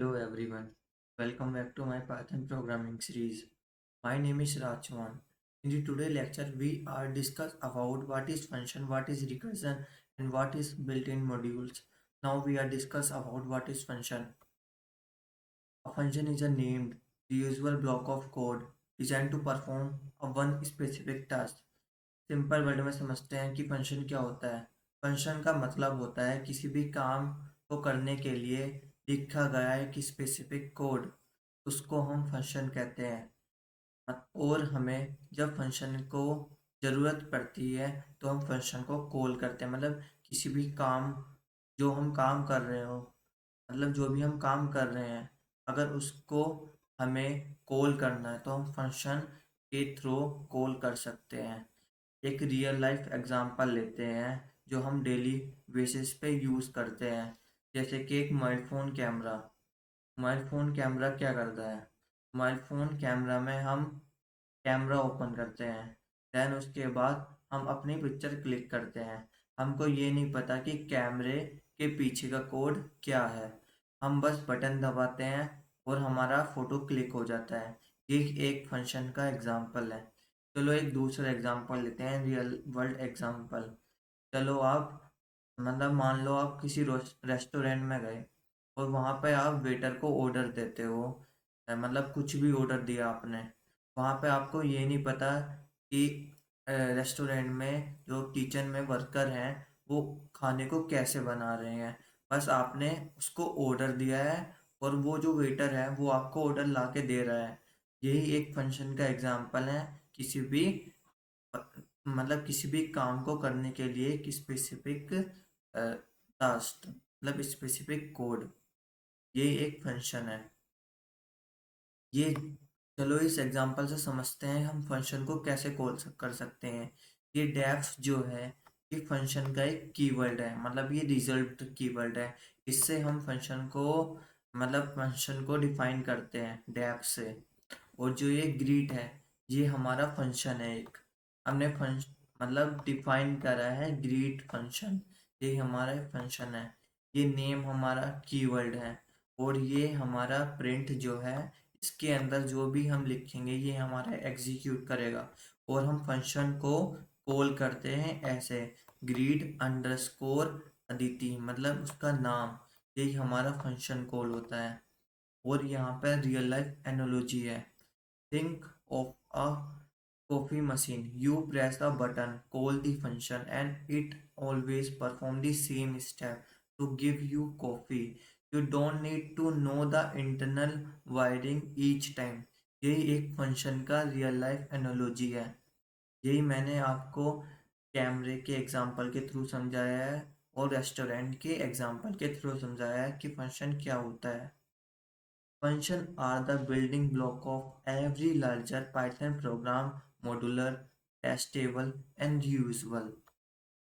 Hello everyone, welcome back to my Python programming series. My name is Rajwan. In the today lecture, we are discuss about what is function, what is recursion, and what is built-in modules. Now we are discuss about what is function. A function is a named, reusable block of code designed to perform a one specific task. Simple word में समझते हैं कि function क्या होता है। Function का मतलब होता है किसी भी काम को करने के लिए लिखा गया एक स्पेसिफिक कोड, उसको हम फंक्शन कहते हैं। और हमें जब फंक्शन को ज़रूरत पड़ती है तो हम फंक्शन को कॉल करते हैं। मतलब किसी भी काम जो हम काम कर रहे हो, मतलब जो भी हम काम कर रहे हैं, अगर उसको हमें कॉल करना है तो हम फंक्शन के थ्रू कॉल कर सकते हैं। एक रियल लाइफ एग्जांपल लेते हैं जो हम डेली बेसिस पे यूज़ करते हैं, जैसे कि एक mobile phone camera. Mobile phone camera क्या करता है? मोबाइल फ़ोन कैमरा में हम कैमरा ओपन करते हैं, देन उसके बाद हम अपनी पिक्चर क्लिक करते हैं। हमको ये नहीं पता कि कैमरे के पीछे का कोड क्या है। हम बस बटन दबाते हैं और हमारा फ़ोटो क्लिक हो जाता है। ये एक फंक्शन का एग्जांपल है। चलो एक दूसरा एग्जांपल लेते हैं, रियल वर्ल्ड एग्जांपल। चलो आप, मतलब मान लो आप किसी रेस्टोरेंट में गए और वहाँ पे आप वेटर को ऑर्डर देते हो। मतलब कुछ भी ऑर्डर दिया आपने, वहाँ पे आपको ये नहीं पता कि रेस्टोरेंट में जो किचन में वर्कर हैं वो खाने को कैसे बना रहे हैं। बस आपने उसको ऑर्डर दिया है और वो जो वेटर है वो आपको ऑर्डर ला के दे रहा है। यही एक फंक्शन का एग्जांपल है। किसी भी मतलब किसी भी काम को करने के लिए एक स्पेसिफिक टास्क, मतलब स्पेसिफिक कोड, ये एक फंक्शन है। ये, चलो इस एग्जांपल से समझते हैं हम फंक्शन को कैसे कॉल कर सकते हैं। ये डेफ जो है, ये फंक्शन का एक कीवर्ड है, मतलब ये रिजल्ट कीवर्ड है। इससे हम फंक्शन को, मतलब फंक्शन को डिफाइन करते हैं डेफ से। और जो ये ग्रीट है, ये हमारा फंक्शन है एक। हमने फंक्शन मतलब डिफाइन करा है ग्रीट फंक्शन, ये हमारा फंक्शन है। ये नेम हमारा कीवर्ड है और ये हमारा प्रिंट जो है, इसके अंदर जो भी हम लिखेंगे ये हमारा एग्जीक्यूट करेगा। और हम फंक्शन को कॉल करते हैं ऐसे, ग्रीट अंडरस्कोर अदिति, मतलब उसका नाम, यही हमारा फंक्शन कॉल होता है। और यहाँ पर रियल लाइफ एनोलॉजी है। Think of a coffee machine. You press the button, call the function, and it always perform the same step to give you coffee. You don't need to know the internal wiring each time. यही एक function का real life analogy है। यही मैंने आपको कैमरे के example के थ्रू समझाया है और रेस्टोरेंट के एग्जांपल के थ्रू समझाया है कि फंक्शन क्या होता है। Functions are the building block of every larger Python program, modular, testable and reusable.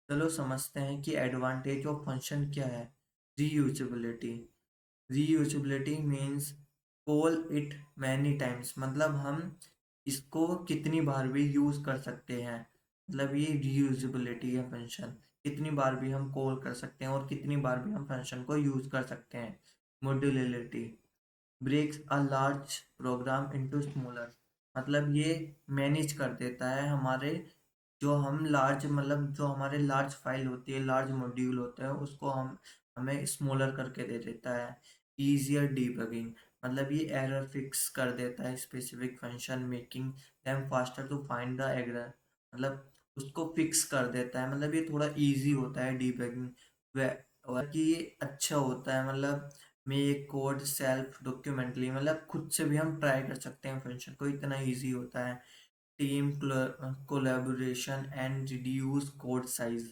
चलो समझते हैं कि एडवांटेज ऑफ फंक्शन क्या है। Reusability. Reusability means call it many times, मतलब हम इसको कितनी बार भी यूज़ कर सकते हैं। मतलब ये रीयूजेबिलिटी है फंक्शन, कितनी बार भी हम कॉल कर सकते हैं और कितनी बार भी हम फंक्शन को यूज़ कर सकते हैं। Modularity, breaks a large program into smaller, मतलब ये मैनेज कर देता है हमारे, जो हम लार्ज, मतलब जो हमारे लार्ज फाइल होती है, लार्ज मॉड्यूल होते हैं, उसको हम हमें स्मॉलर करके दे देता है। ईजियर डीबगिंग, मतलब ये एरर फिक्स कर देता है specific function, making them faster to find the error, मतलब उसको फिक्स कर देता है। मतलब ये थोड़ा इजी होता है डीबगिंग। और कि ये अच्छा होता है, मतलब मेक कोड सेल्फ डॉक्यूमेंटली, मतलब खुद से भी हम ट्राई कर सकते हैं फंक्शन को, इतना इजी होता है। Team collaboration and reduce code size.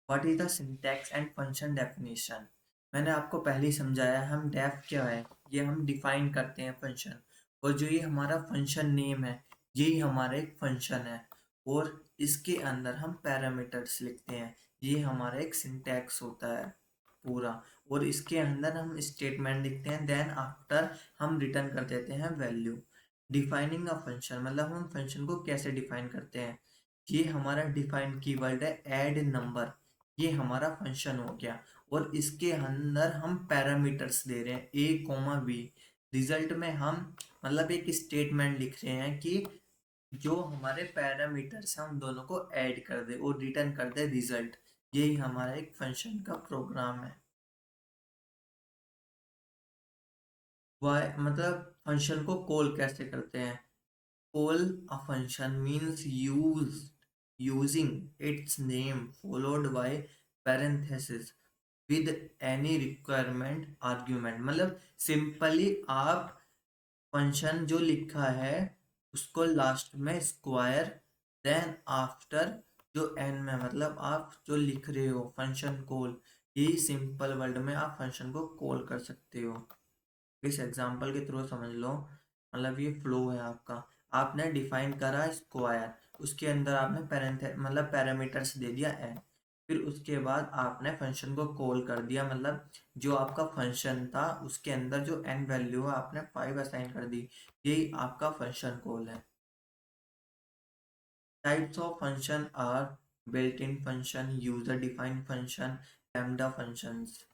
What is the syntax and function definition? मैंने आपको पहले ही समझाया, हम डेफ क्या है, ये हम डिफाइन करते हैं फंक्शन। और जो ये हमारा फंक्शन नेम है, यही हमारा एक फंक्शन है। और इसके अंदर हम पैरामीटर्स लिखते हैं, ये हमारा एक सिंटैक्स होता है पूरा। और इसके अंदर हम स्टेटमेंट लिखते हैं, देन आफ्टर हम रिटर्न कर देते हैं वैल्यू। डिफाइनिंग अ फंक्शन, मतलब हम फंक्शन को कैसे डिफाइन करते हैं। ये हमारा डिफाइंड कीवर्ड है ऐड नंबर, ये हमारा फंक्शन हो गया। और इसके अंदर हम पैरामीटर्स दे रहे हैं ए कोमा बी। रिजल्ट में हम मतलब एक स्टेटमेंट लिख रहे हैं कि जो हमारे पैरामीटर्स हैं उन दोनों को ऐड कर दे और रिटर्न कर दे रिजल्ट। यही हमारा एक फंक्शन का प्रोग्राम है। वाई मतलब फंक्शन को कॉल कैसे करते हैं? Call a function means using its name followed by parenthesis with any requirement argument। मतलब सिंपली आप फंक्शन जो लिखा है उसको लास्ट में स्क्वायर, देन आफ्टर जो एन में, मतलब आप जो लिख रहे हो फंक्शन कॉल, यही सिंपल वर्ड में आप फंक्शन को कॉल कर सकते हो। इस एग्जांपल के थ्रू समझ लो। मतलब ये फ्लो है आपका। आपने डिफाइन करा स्क्वायर, उसके अंदर आपने पैरेंथे मतलब पैरामीटर्स दे दिया एन, फिर उसके बाद आपने फंक्शन को कॉल कर दिया। मतलब जो आपका फंक्शन था उसके अंदर जो एन वैल्यू है आपने 5 असाइन कर दी। यही आपका फंक्शन कॉल है। Types of function are built in function, user defined function, lambda functions.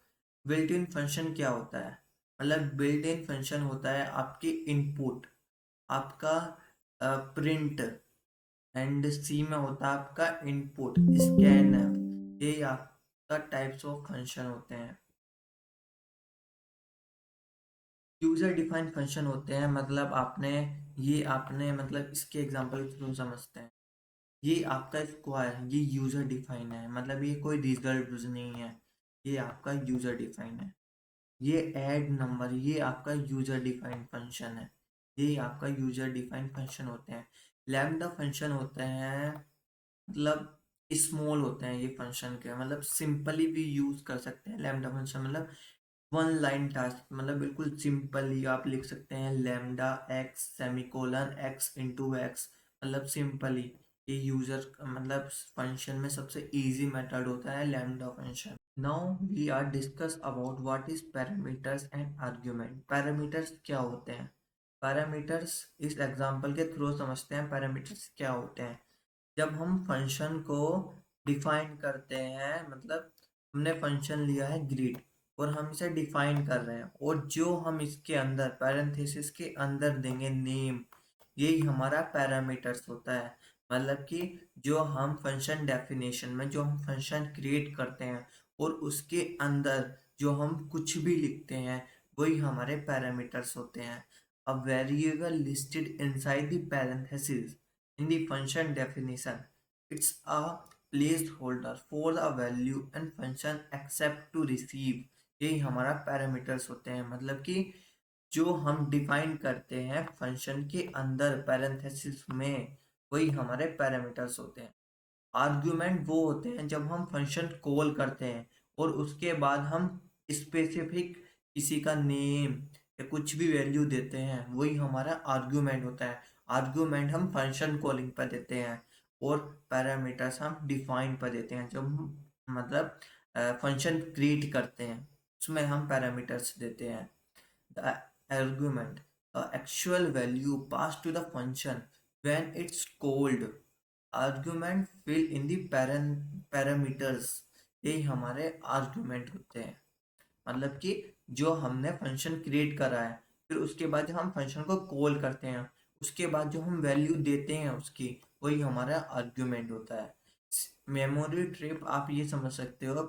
Built in function क्या होता है? मतलब बिल्ट इन फंक्शन होता है आपकी इनपुट, आपका प्रिंट, एंड सी में होता है आपका इनपुट स्कैन एफ। ये आपका टाइप्स ऑफ फंक्शन होते हैं। यूजर डिफाइंड फंक्शन होते हैं मतलब आपने मतलब इसके एग्जांपल के थ्रू समझते हैं। ये आपका स्क्वायर ये यूजर डिफाइन है, मतलब ये कोई रिजल्ट नहीं है, ये आपका यूजर डिफाइन है। ये ऐड नंबर ये आपका यूजर डिफाइंड फंक्शन है, ये आपका यूजर डिफाइंड फंक्शन होते हैं। लैम्डा फंक्शन होते हैं मतलब स्मॉल होते हैं ये फंक्शन के, मतलब सिंपली भी यूज कर सकते हैं लैम्डा फंक्शन। मतलब वन लाइन टास्क, मतलब बिल्कुल सिंपली आप लिख सकते हैं lambda x semicolon x into x. मतलब सिंपली ये यूजर मतलब फंक्शन में सबसे इजी मेथड होता है lambda function. Now we are discuss about what is parameters and argument. Parameters क्या होते हैं? पैरामीटर्स इस एग्जांपल के थ्रू समझते हैं पैरामीटर्स क्या होते हैं। जब हम फंक्शन को डिफाइन करते हैं, मतलब हमने फंक्शन लिया है ग्रीड और हम इसे डिफाइन कर रहे हैं, और जो हम इसके अंदर पैरेंथेसिस के अंदर देंगे नेम, यही हमारा पैरामीटर्स होता है। मतलब कि जो हम फंक्शन डेफिनेशन में जो हम फंक्शन क्रिएट करते हैं और उसके अंदर जो हम कुछ भी लिखते हैं वही हमारे पैरामीटर्स होते हैं। A variable listed inside the parentheses in the function definition, it's a placeholder for the value and function accept to receive। यही हमारा पैरामीटर्स होते हैं। मतलब कि जो हम डिफाइन करते हैं फंक्शन के अंदर पैरेंथेसिस में वही हमारे पैरामीटर्स होते हैं। आर्ग्यूमेंट वो होते हैं जब हम फंक्शन कॉल करते हैं और उसके बाद हम स्पेसिफिक किसी का नेम या कुछ भी वैल्यू देते हैं, वही हमारा आर्ग्यूमेंट होता है। आर्ग्यूमेंट हम फंक्शन कॉलिंग पर देते हैं और पैरामीटर्स हम डिफाइन पर देते हैं। जब हम मतलब फंक्शन क्रिएट करते हैं उसमें हम पैरामीटर्स देते हैं। The argument the actual value pass to the function when it's called। Argument fill in the parameters, यही हमारे आर्ग्यूमेंट होते हैं। मतलब कि जो हमने फंक्शन क्रिएट करा है फिर उसके बाद जब हम फंक्शन को कॉल करते हैं उसके बाद जो हम वैल्यू देते हैं उसकी, वही हमारा आर्ग्यूमेंट होता है। मेमोरी ट्रिप आप ये समझ सकते हो,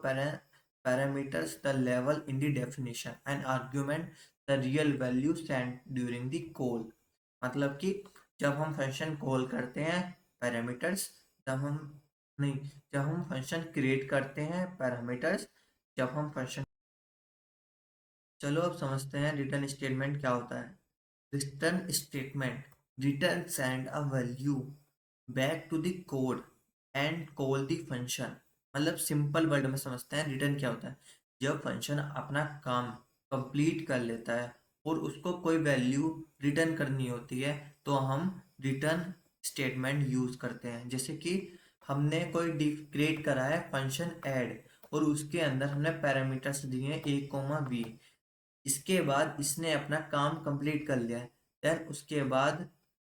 पैरामीटर्स द लेवल in the definition and argument the real value sent during the call. मतलब कि जब हम फंक्शन कॉल करते हैं पैरामीटर्स, जब हम नहीं जब हम फंक्शन क्रिएट करते हैं पैरामीटर्स, जब हम फंक्शन। चलो अब समझते हैं रिटर्न स्टेटमेंट क्या होता है। Return statement return send a value back to the code and call the function. मतलब सिंपल वर्ड में समझते हैं रिटर्न क्या होता है। जब फंक्शन अपना काम कंप्लीट कर लेता है और उसको कोई वैल्यू रिटर्न करनी होती है तो हम रिटर्न स्टेटमेंट यूज करते हैं। जैसे कि हमने कोई क्रिएट करा है फंक्शन ऐड और उसके अंदर हमने पैरामीटर्स दिए हैं ए कोमा बी। इसके बाद इसने अपना काम कंप्लीट कर लिया है, देन उसके बाद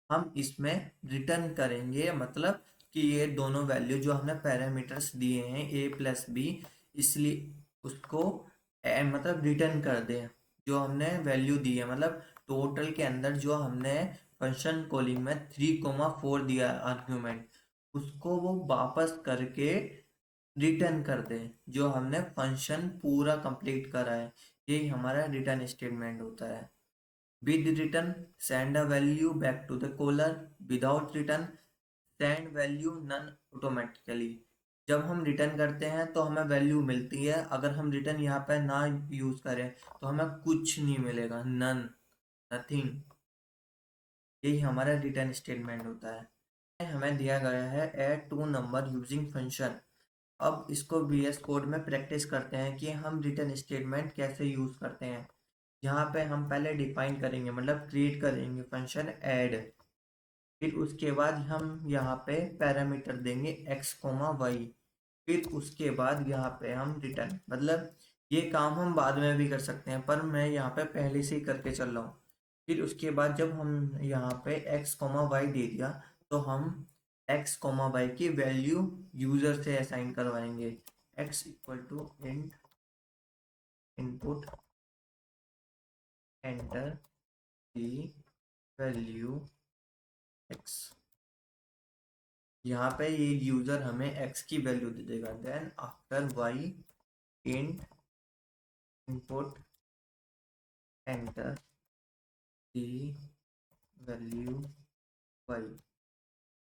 हम इसमें रिटर्न करेंगे, मतलब कि ये दोनों वैल्यू जो हमने पैरामीटर्स दिए हैं ए प्लस बी, इसलिए उसको मतलब रिटर्न कर दें, जो हमने वैल्यू दी है, मतलब टोटल के अंदर जो हमने फंक्शन कॉलिंग में 3,4 दिया आर्ग्यूमेंट, उसको वो वापस करके रिटर्न कर दें जो हमने फंक्शन पूरा कंप्लीट करा है। यही हमारा रिटर्न स्टेटमेंट होता है। With return send a value back to the caller, without return send value none automatically. जब हम रिटर्न करते हैं तो हमें वैल्यू मिलती है, अगर हम रिटर्न यहाँ पे ना यूज करें तो हमें कुछ नहीं मिलेगा, नन, नथिंग। यही हमारा रिटर्न स्टेटमेंट होता है। हमें दिया गया है add two number using function. अब इसको VS कोड में प्रैक्टिस करते हैं कि हम रिटर्न स्टेटमेंट कैसे यूज करते हैं। यहाँ पे हम पहले डिफाइन करेंगे, मतलब क्रिएट करेंगे फंक्शन ऐड। फिर उसके बाद हम यहाँ पे पैरामीटर देंगे x, y। फिर उसके बाद यहाँ पे हम रिटर्न, मतलब ये काम हम बाद में भी कर सकते हैं, पर मैं यहाँ पे पहले से ही करके चल रहा हूँ। फिर उसके बाद जब हम यहाँ पे x, y दे दिया, तो हम x, y की वैल्यू यूजर से असाइन करवाएंगे। x equal to int input enter the value x। यहाँ पे ये यूजर हमें x की वैल्यू दे देगा। Then after y int input enter the value y।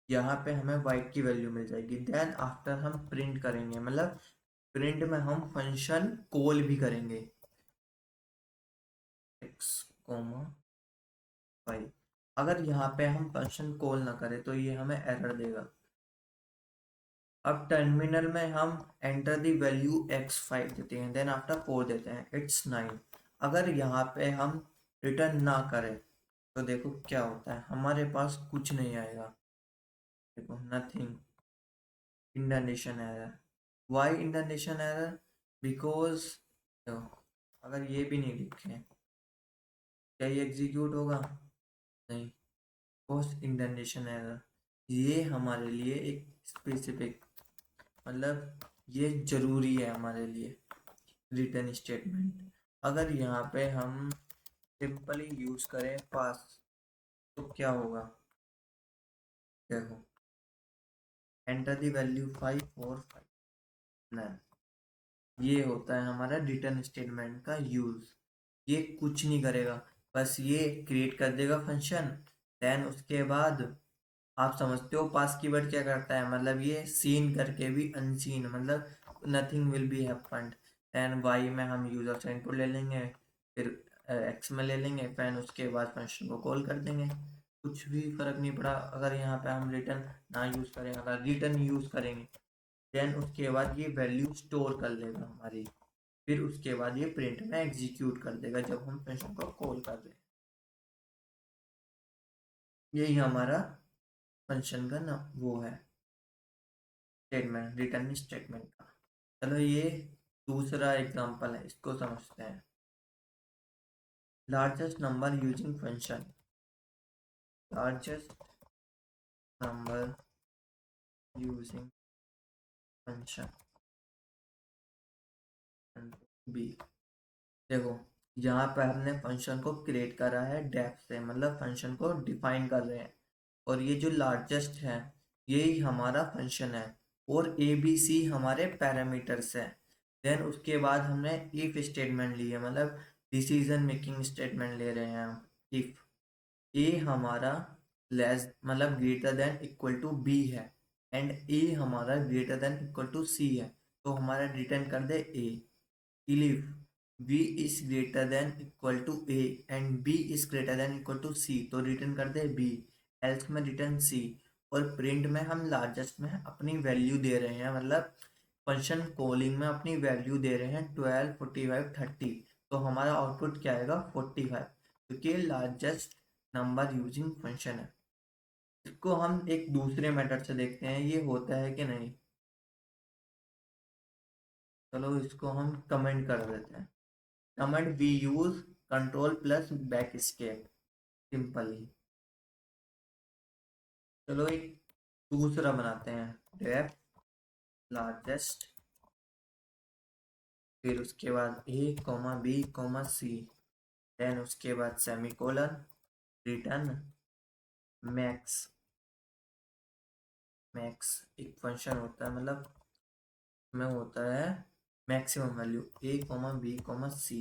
यहाँ पे हमें y की वैल्यू मिल जाएगी। देन आफ्टर हम प्रिंट करेंगे, मतलब प्रिंट में हम फंक्शन कॉल भी करेंगे, x, y। अगर यहाँ पे हम फंक्शन कॉल ना करें तो ये हमें एरर देगा। अब टर्मिनल में हम एंटर दी वैल्यू x5 देते हैं, देन आफ्टर 4 देते हैं, इट्स 9। अगर यहाँ पे हम रिटर्न ना करें तो देखो क्या होता है, हमारे पास कुछ नहीं आएगा। देखो nothing, indentation error. Why indentation error? Because अगर ये भी नहीं लिखे, क्या ये एग्जीक्यूट होगा? नहीं। पोस्ट इंडेंटेशन एरर, ये हमारे लिए एक स्पेसिफिक, मतलब ये जरूरी है हमारे लिए रिटर्न स्टेटमेंट। अगर यहाँ पे हम सिंपली यूज करें पास तो क्या होगा? देखो एंटर दी वैल्यू 5 और 5 9। ये होता है हमारा रिटर्न स्टेटमेंट का यूज। ये कुछ नहीं करेगा, बस ये क्रिएट कर देगा फंक्शन। देन उसके बाद आप समझते हो पास कीवर्ड क्या करता है, मतलब ये सीन करके भी अनसीन, मतलब nothing will be happened. Then y में हम यूजर से इनपुट ले लेंगे, फिर एक्स में ले लेंगे, फिर उसके बाद फंक्शन को कॉल कर देंगे। कुछ भी फर्क नहीं पड़ा अगर यहाँ पे हम रिटर्न ना यूज करें। अगर रिटर्न यूज करेंगे देन उसके बाद ये वैल्यू स्टोर कर लेगा हमारी, फिर उसके बाद ये प्रिंट में एग्जीक्यूट कर देगा जब हम फंक्शन को कॉल कर रहे हैं। यही हमारा फंक्शन का ना वो है स्टेटमेंट, रिटर्न स्टेटमेंट का। चलो ये दूसरा एग्जांपल है, इसको समझते हैं। Largest number using function. Largest number using function B. देखो यहाँ पे हमने फंक्शन को क्रिएट करा है डेफ से, मतलब फंक्शन को डिफाइन कर रहे हैं, और ये जो लार्जेस्ट है यही हमारा फंक्शन है, और ए बी सी हमारे पैरामीटर्स हैं। देन उसके बाद हमने इफ स्टेटमेंट ली है, मतलब डिसीजन मेकिंग स्टेटमेंट ले रहे हैं हम। इफ ए हमारा लेस मतलब greater than equal to B है, एंड ए हमारा greater than equal to C है, तो हमारा रिटर्न कर दे A. If v is greater than equal to A and b is greater than equal to C, तो return कर दे b। एल्स में रिटर्न सी। और प्रिंट में हम लार्जेस्ट में अपनी वैल्यू दे रहे हैं, मतलब फंक्शन कॉलिंग में अपनी वैल्यू दे रहे हैं 12, 45, 30, तो हमारा आउटपुट क्या आएगा? 45, क्योंकि लार्जेस्ट नंबर यूजिंग फंक्शन है। इसको हम एक दूसरे मेथड से देखते हैं ये होता है कि नहीं। चलो इसको हम कमेंट कर देते हैं। Comment we use control plus backspace, simply. चलो एक दूसरा बनाते हैं, डेफ लार्जेस्ट फिर उसके बाद ए कॉमा बी कॉमा सी, देन उसके बाद सेमीकोलन, रिटर्न मैक्स। मैक्स एक फंक्शन होता है, मतलब में होता है मैक्सिमम वैल्यू ए कॉमा बी कॉमा सी।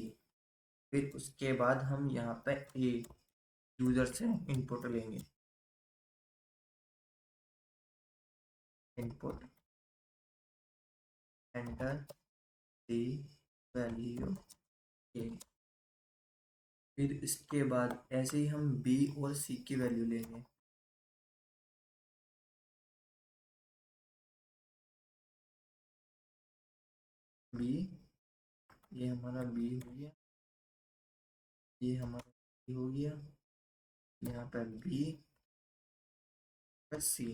फिर उसके बाद हम यहाँ पे ए यूजर से इनपुट लेंगे, इनपुट एंटर दी वैल्यू ए। फिर इसके बाद ऐसे ही हम बी और सी की वैल्यू लेंगे। बी, ये हमारा बी हो गया, ये हमारा बी हो गया, यहाँ पर बी पर सी।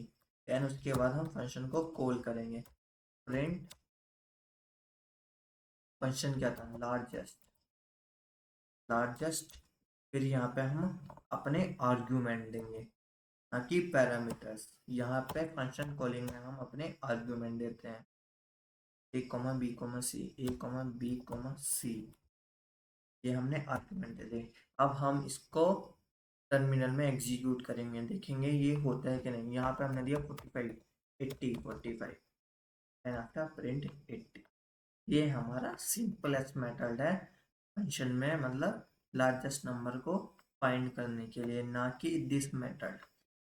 देन उसके बाद हम फंक्शन को कॉल करेंगे, प्रिंट फंक्शन क्या था, लार्जेस्ट, लार्जेस्ट। फिर यहाँ पे हम अपने आर्ग्यूमेंट देंगे, ना कि पैरामीटर्स। यहाँ पे फंक्शन कॉलिंग में हम अपने आर्ग्यूमेंट देते हैं, ए कॉमा बी कॉमा सी, ए कॉमा बी कॉमा सी, ये हमने आर्ग्यूमेंट दे दिए। अब हम इसको टर्मिनल में एग्जीक्यूट करेंगे, देखेंगे ये होता है कि नहीं। यहाँ पे हमने दिया 45, 80, 45 एंड आफ्टर प्रिंट 80। ये हमारा सिंपलेस्ट मेथड है फंक्शन में, मतलब लार्जेस्ट नंबर को फाइंड करने के लिए, ना कि दिस मेथड।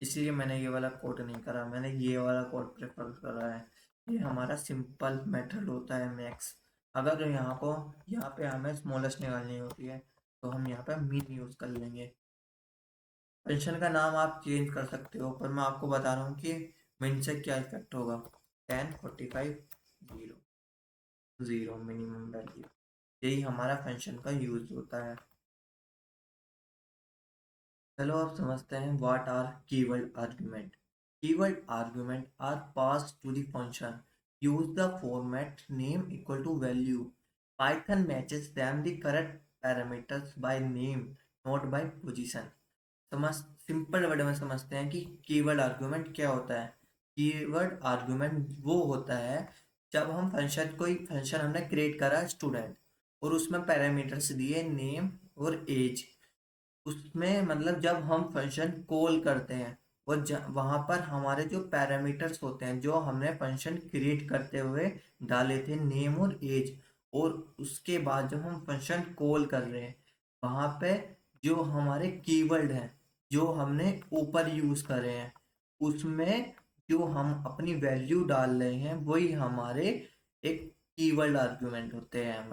इसीलिए मैंने ये वाला कोड नहीं करा, मैंने ये वाला कोड प्रेफर करा है। ये हमारा सिंपल मेथड होता है मैक्स। अगर यहाँ पे हमें स्मॉलेस्ट निकालनी होती है तो हम यहाँ पे मीन यूज़ कर लेंगे। फंक्शन का नाम आप चेंज कर सकते हो, पर मैं आपको बता रहा हूँ कि मिन से क्या इफेक्ट होगा। 10, 45, 0, 0 मिनिमम वैल्यू, यही हमारा फंक्शन का यूज होता है। चलो अब समझते हैं what are keyword argument. Keyword argument are pass to the function, use the format name equal to value. Python matches them the correct parameters by name, not by position. समझ, simple word में समझते हैं कि keyword argument क्या होता है। Keyword argument वो होता है जब हम फंक्शन, कोई फंक्शन हमने क्रिएट करा स्टूडेंट, और उसमें पैरामीटर्स दिए नेम और एज। उसमें मतलब जब हम फंक्शन कॉल करते हैं और वहाँ पर हमारे जो पैरामीटर्स होते हैं जो हमने फंक्शन क्रिएट करते हुए डाले थे, नेम और एज, और उसके बाद जब हम फंक्शन कॉल कर रहे हैं वहाँ पे जो हमारे कीवर्ड हैं जो हमने ऊपर यूज़ करे हैं, उसमें जो हम अपनी वैल्यू डाल रहे हैं वही हमारे एक कीवर्ड आर्गुमेंट होते हैं।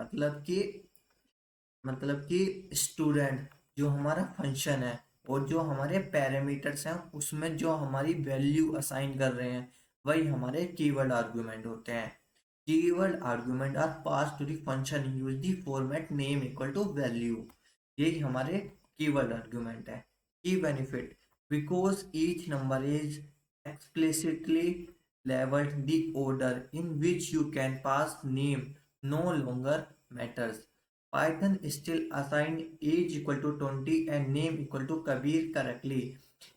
मतलब कि स्टूडेंट जो हमारा फंक्शन है और जो हमारे पैरामीटर्स हैं उसमें जो हमारी वैल्यू असाइन कर रहे हैं वही हमारे कीवर्ड आर्गुमेंट होते हैं। Keyword argument are pass to the function use the format name equal to value, यही हमारे कीवर्ड आर्गुमेंट है। Key benefit, because each number is explicitly labeled, the order in which you can pass name no longer matters. Python still assign age equal to 20 and name equal to Kabir correctly।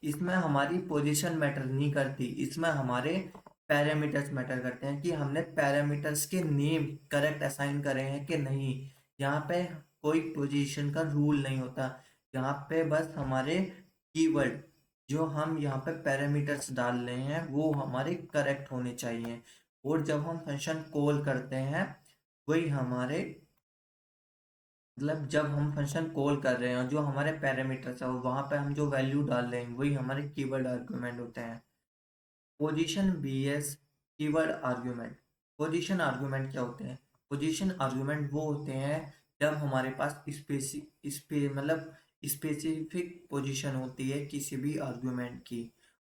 इसमें हमारी position matter नहीं करती, इसमें हमारे parameters matter करते हैं कि हमने पैरामीटर्स के नेम करेक्ट असाइन करे हैं कि नहीं। यहाँ पे कोई पोजीशन का रूल नहीं होता, यहाँ पे बस हमारे कीवर्ड जो हम यहाँ पे पैरामीटर्स डाल रहे हैं वो हमारे करेक्ट होने चाहिए। और जब हम फंक्शन कॉल करते हैं वही हमारे, मतलब जब हम फंक्शन कॉल कर रहे हैं जो हमारे पैरामीटर्स है वहाँ पे हम जो वैल्यू डाल रहे हैं वही हमारे कीवर्ड आर्गुमेंट होते हैं। Position vs keyword argument. Position argument क्या होते हैं? पोजीशन आर्गुमेंट वो होते हैं जब हमारे पास मतलब स्पेसिफिक पोजीशन होती है किसी भी आर्गुमेंट की।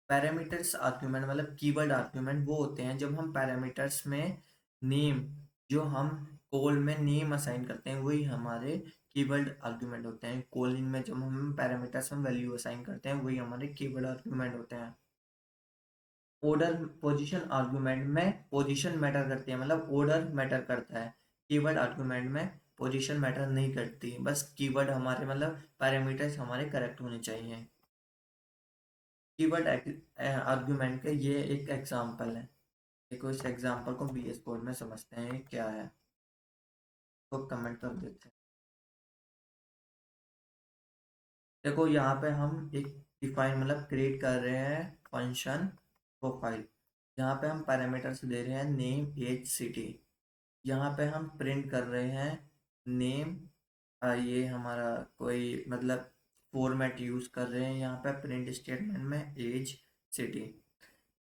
पैरामीटर्स आर्गुमेंट मतलब कीवर्ड आर्गुमेंट वो होते हैं जब हम पैरामीटर्स में नेम, जो हम कॉल में नेम असाइन करते हैं वही हमारे कीवर्ड आर्गुमेंट होते हैं। कॉलिंग में जब हम पैरामीटर्स में वैल्यू असाइन करते हैं वही हमारे कीवर्ड आर्गुमेंट होते हैं। ऑर्डर पोजीशन आर्गुमेंट में पोजीशन मैटर करती है, मतलब ऑर्डर मैटर करता है। कीवर्ड आर्गुमेंट में पोजीशन मैटर नहीं करती, बस कीवर्ड हमारे मतलब पैरामीटर्स हमारे करेक्ट होने चाहिए। कीवर्ड आर्गुमेंट का ये एक एग्जांपल है। देखो इस एग्जांपल को बीएस कोड में समझते हैं ये क्या है। तो कमेंट कर देते हैं। देखो यहाँ पे हम एक डिफाइन मतलब क्रिएट कर रहे हैं फंक्शन प्रोफाइल। यहाँ पे हम पैरामीटर्स दे रहे हैं नेम एज सिटी। यहाँ पे हम प्रिंट कर रहे हैं नेम। ये हमारा कोई मतलब फॉर्मेट यूज़ कर रहे हैं यहाँ पे प्रिंट स्टेटमेंट में एज सिटी।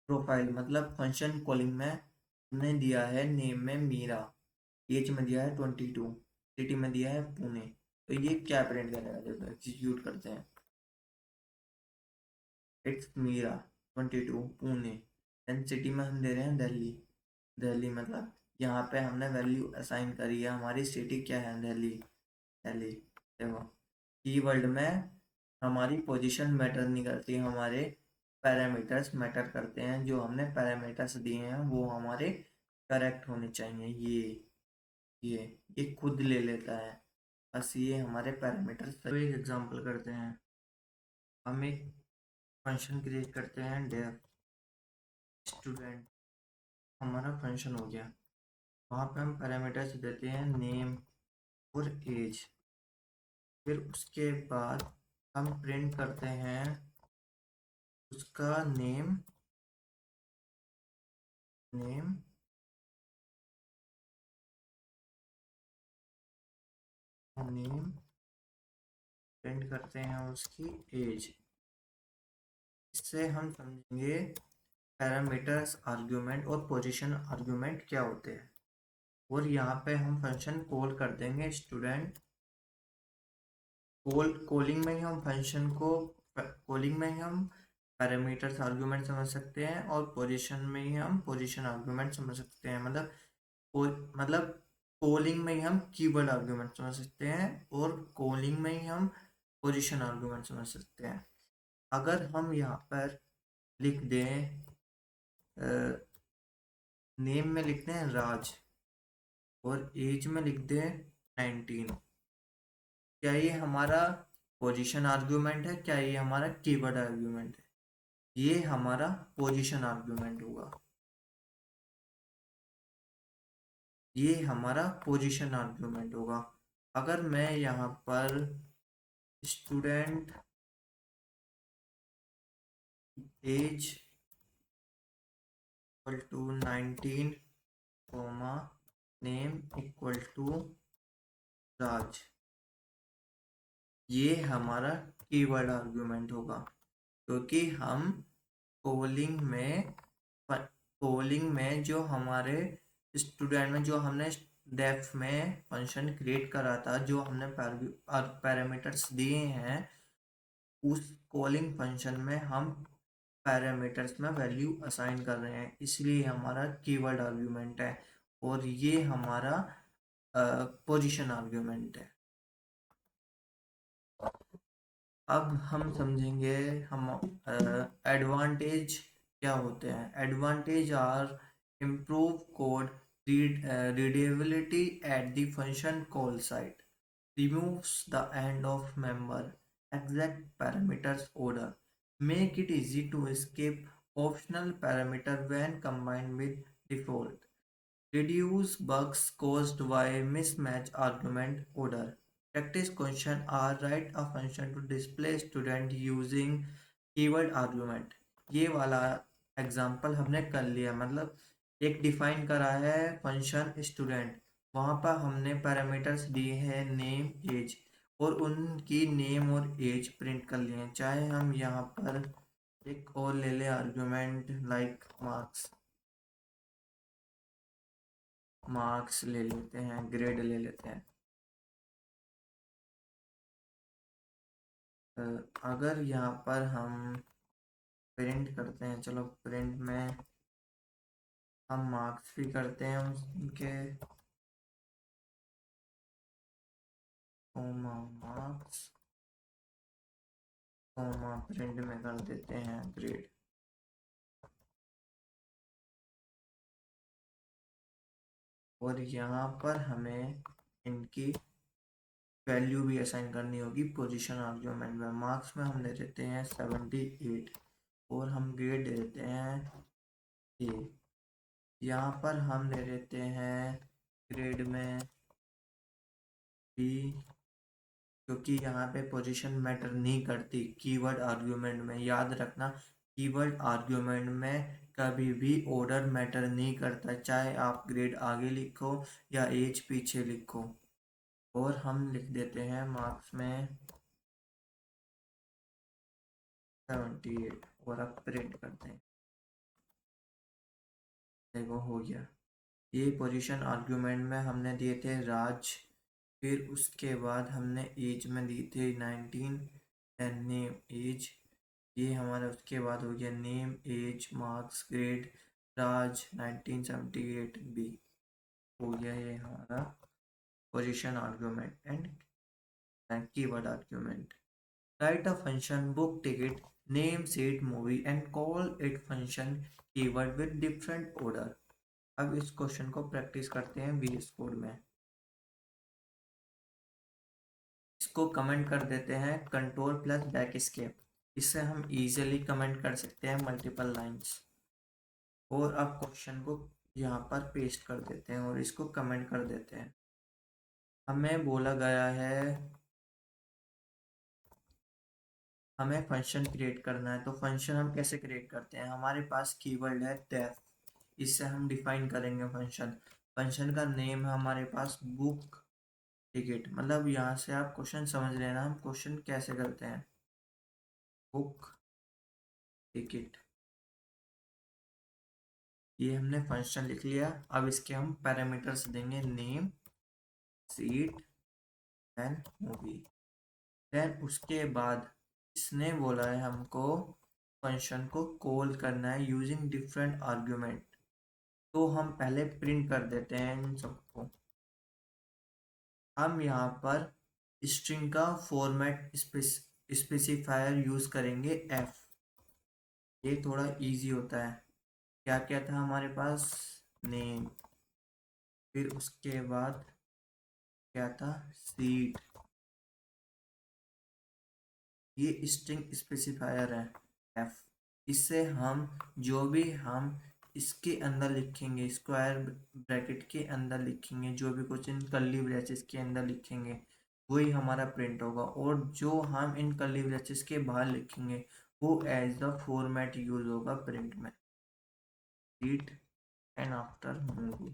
प्रोफाइल मतलब फंक्शन कॉलिंग में हमने दिया है नेम में मीरा, एज में दिया है 22, सिटी में दिया है पुणे। तो ये क्या प्रिंट करेगा जब एग्जीक्यूट करते हैं, it's Meera 22 Pune. And city में हम दे रहे हैं दिल्ली। दिल्ली मतलब यहाँ पे हमने वैल्यू असाइन करी है, हमारी सिटी क्या है, दिल्ली। दिल्ली देखो कीवर्ड में हमारी पोजीशन मैटर नहीं करती, हमारे पैरामीटर्स मैटर करते हैं। जो हमने पैरामीटर्स दिए हैं वो हमारे करेक्ट होने चाहिए। ये खुद ले लेता है, बस ये हमारे पैरामीटर्स। तो एक एग्जांपल करते हैं। हम एक फंक्शन क्रिएट करते हैं डेफ स्टूडेंट, हमारा फंक्शन हो गया। वहाँ पे हम पैरामीटर्स देते हैं नेम और एज। फिर उसके बाद हम प्रिंट करते हैं उसका नेम नेम नेम प्रिंट करते हैं उसकी एज। इससे हम समझेंगे पैरामीटर्स आर्ग्यूमेंट और पोजीशन आर्ग्यूमेंट क्या होते हैं। और यहाँ पे हम फंक्शन कॉल कर देंगे स्टूडेंट। कॉलिंग में ही हम फंक्शन को कॉलिंग में ही हम पैरामीटर्स आर्गुमेंट समझ सकते हैं और पोजीशन में ही हम पोजीशन आर्गुमेंट समझ सकते हैं। मतलब कॉलिंग में ही हम कीवर्ड आर्गुमेंट समझ सकते हैं और कॉलिंग में ही हम पोजीशन आर्गुमेंट समझ सकते हैं। अगर हम यहाँ पर लिख दें नेम में लिखते हैं राज और एज में लिख दें 19, क्या ये हमारा पोजीशन आर्गुमेंट है, क्या ये हमारा कीवर्ड आर्गुमेंट है? ये हमारा पोजीशन आर्गुमेंट होगा। ये हमारा पोजीशन आर्गुमेंट होगा। अगर मैं यहाँ पर student age equal to 19 comma name equal to Raj, ये हमारा कीवर्ड आर्गुमेंट होगा। क्योंकि हम कोलिंग में जो हमारे स्टूडेंट में जो हमने डेफ में फंक्शन क्रिएट करा था, जो हमने पैरामीटर्स दिए हैं, उस कॉलिंग फंक्शन में हम पैरामीटर्स में वैल्यू असाइन कर रहे हैं, इसलिए हमारा कीवर्ड आर्ग्यूमेंट है और ये हमारा पोजीशन आर्ग्यूमेंट है। अब हम समझेंगे हम एडवांटेज क्या होते हैं। Advantage are improve code readability at the function call site, removes the end of member, exact parameters order, make it easy to escape optional parameter when combined with default, reduce bugs caused by mismatch argument order. Practice question or write a function to display student using keyword argument। ये वाला example हमने कर लिया, मतलब एक define करा है function student, वहाँ पर हमने पैरामीटर्स दिए हैं नेम एज और उनकी नेम और एज प्रिंट कर लिए हैं। चाहे हम यहाँ पर एक और ले लें आर्गुमेंट लाइक मार्क्स ले लेते हैं, ग्रेड ले लेते हैं। अगर यहाँ पर हम प्रिंट करते हैं, चलो प्रिंट में हम मार्क्स भी करते हैं उनके, मार्क्स प्रिंट में कर देते हैं ग्रेड। और यहाँ पर हमें इनकी वैल्यू भी असाइन करनी होगी पोजीशन आर्ग्यूमेंट में। मार्क्स में हम दे देते हैं 78 और हम ग्रेड दे देते हैं ए। यहाँ पर हम दे देते हैं ग्रेड में भी, क्योंकि यहाँ पे पोजीशन मैटर नहीं करती कीवर्ड आर्ग्यूमेंट में। याद रखना, कीवर्ड आर्ग्यूमेंट में कभी भी ऑर्डर मैटर नहीं करता, चाहे आप ग्रेड आगे लिखो या एज पीछे लिखो। और हम लिख देते हैं मार्क्स में 78 और अब प्रिंट करते हैं। देखो हो गया। ये पोजीशन आर्ग्यूमेंट में हमने दिए थे राज, फिर उसके बाद हमने एज में दी थी 19 एंड नेम एज। ये हमारा उसके बाद हो गया नेम एज मार्क्स ग्रेड राज 1978 बी। हो गया ये हमारा position argument and keyword argument. Write a function book ticket, name seat movie and call it function keyword with different order। अब इस क्वेश्चन को प्रैक्टिस करते हैं VS कोड में। इसको कमेंट कर देते हैं कंट्रोल प्लस बैक स्केप। इससे हम इजीली कमेंट कर सकते हैं मल्टीपल लाइंस। और अब क्वेश्चन को यहाँ पर पेस्ट कर देते हैं और इसको कमेंट कर देते हैं। हमें बोला गया है हमें फंक्शन क्रिएट करना है, तो फंक्शन हम कैसे क्रिएट करते हैं? हमारे पास कीवर्ड है डेफ, इससे हम डिफाइन करेंगे फंक्शन। फंक्शन का नेम है हमारे पास बुक टिकट। मतलब यहाँ से आप क्वेश्चन समझ लेना हम क्वेश्चन कैसे करते हैं। बुक टिकट, ये हमने फंक्शन लिख लिया। अब इसके हम पैरामीटर्स देंगे name seat and movie. Then उसके बाद इसने बोला है हमको फंक्शन को कॉल करना है यूजिंग डिफरेंट आर्ग्यूमेंट। तो हम पहले प्रिंट कर देते हैं इन सबको। हम यहाँ पर स्ट्रिंग का फॉर्मेट स्पेसिफायर यूज करेंगे एफ। ये थोड़ा इजी होता है। क्या क्या था हमारे पास? नेम, फिर उसके बाद क्या था? सीट। ये स्ट्रिंग स्पेसिफायर है एफ। इससे हम जो भी हम इसके अंदर लिखेंगे, स्क्वायर ब्रैकेट के अंदर लिखेंगे, जो भी कुछ इन कर्ली ब्रैकेट्स के अंदर लिखेंगे वही हमारा प्रिंट होगा। और जो हम इन कर्ली ब्रैकेट्स के बाहर लिखेंगे वो एज द फॉर्मेट यूज होगा प्रिंट में। Seat and after movie.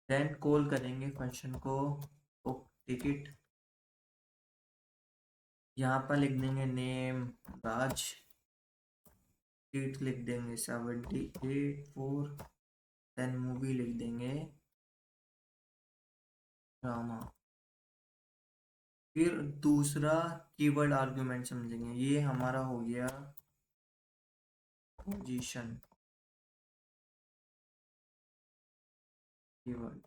Then call करेंगे फंक्शन को टिकट। यहाँ पर लिख देंगे नेम राज, सीट लिख देंगे 78 4, देन मूवी लिख देंगे ड्रामा। फिर दूसरा कीवर्ड आर्गुमेंट समझेंगे। ये हमारा हो गया पोजीशन कीवर्ड,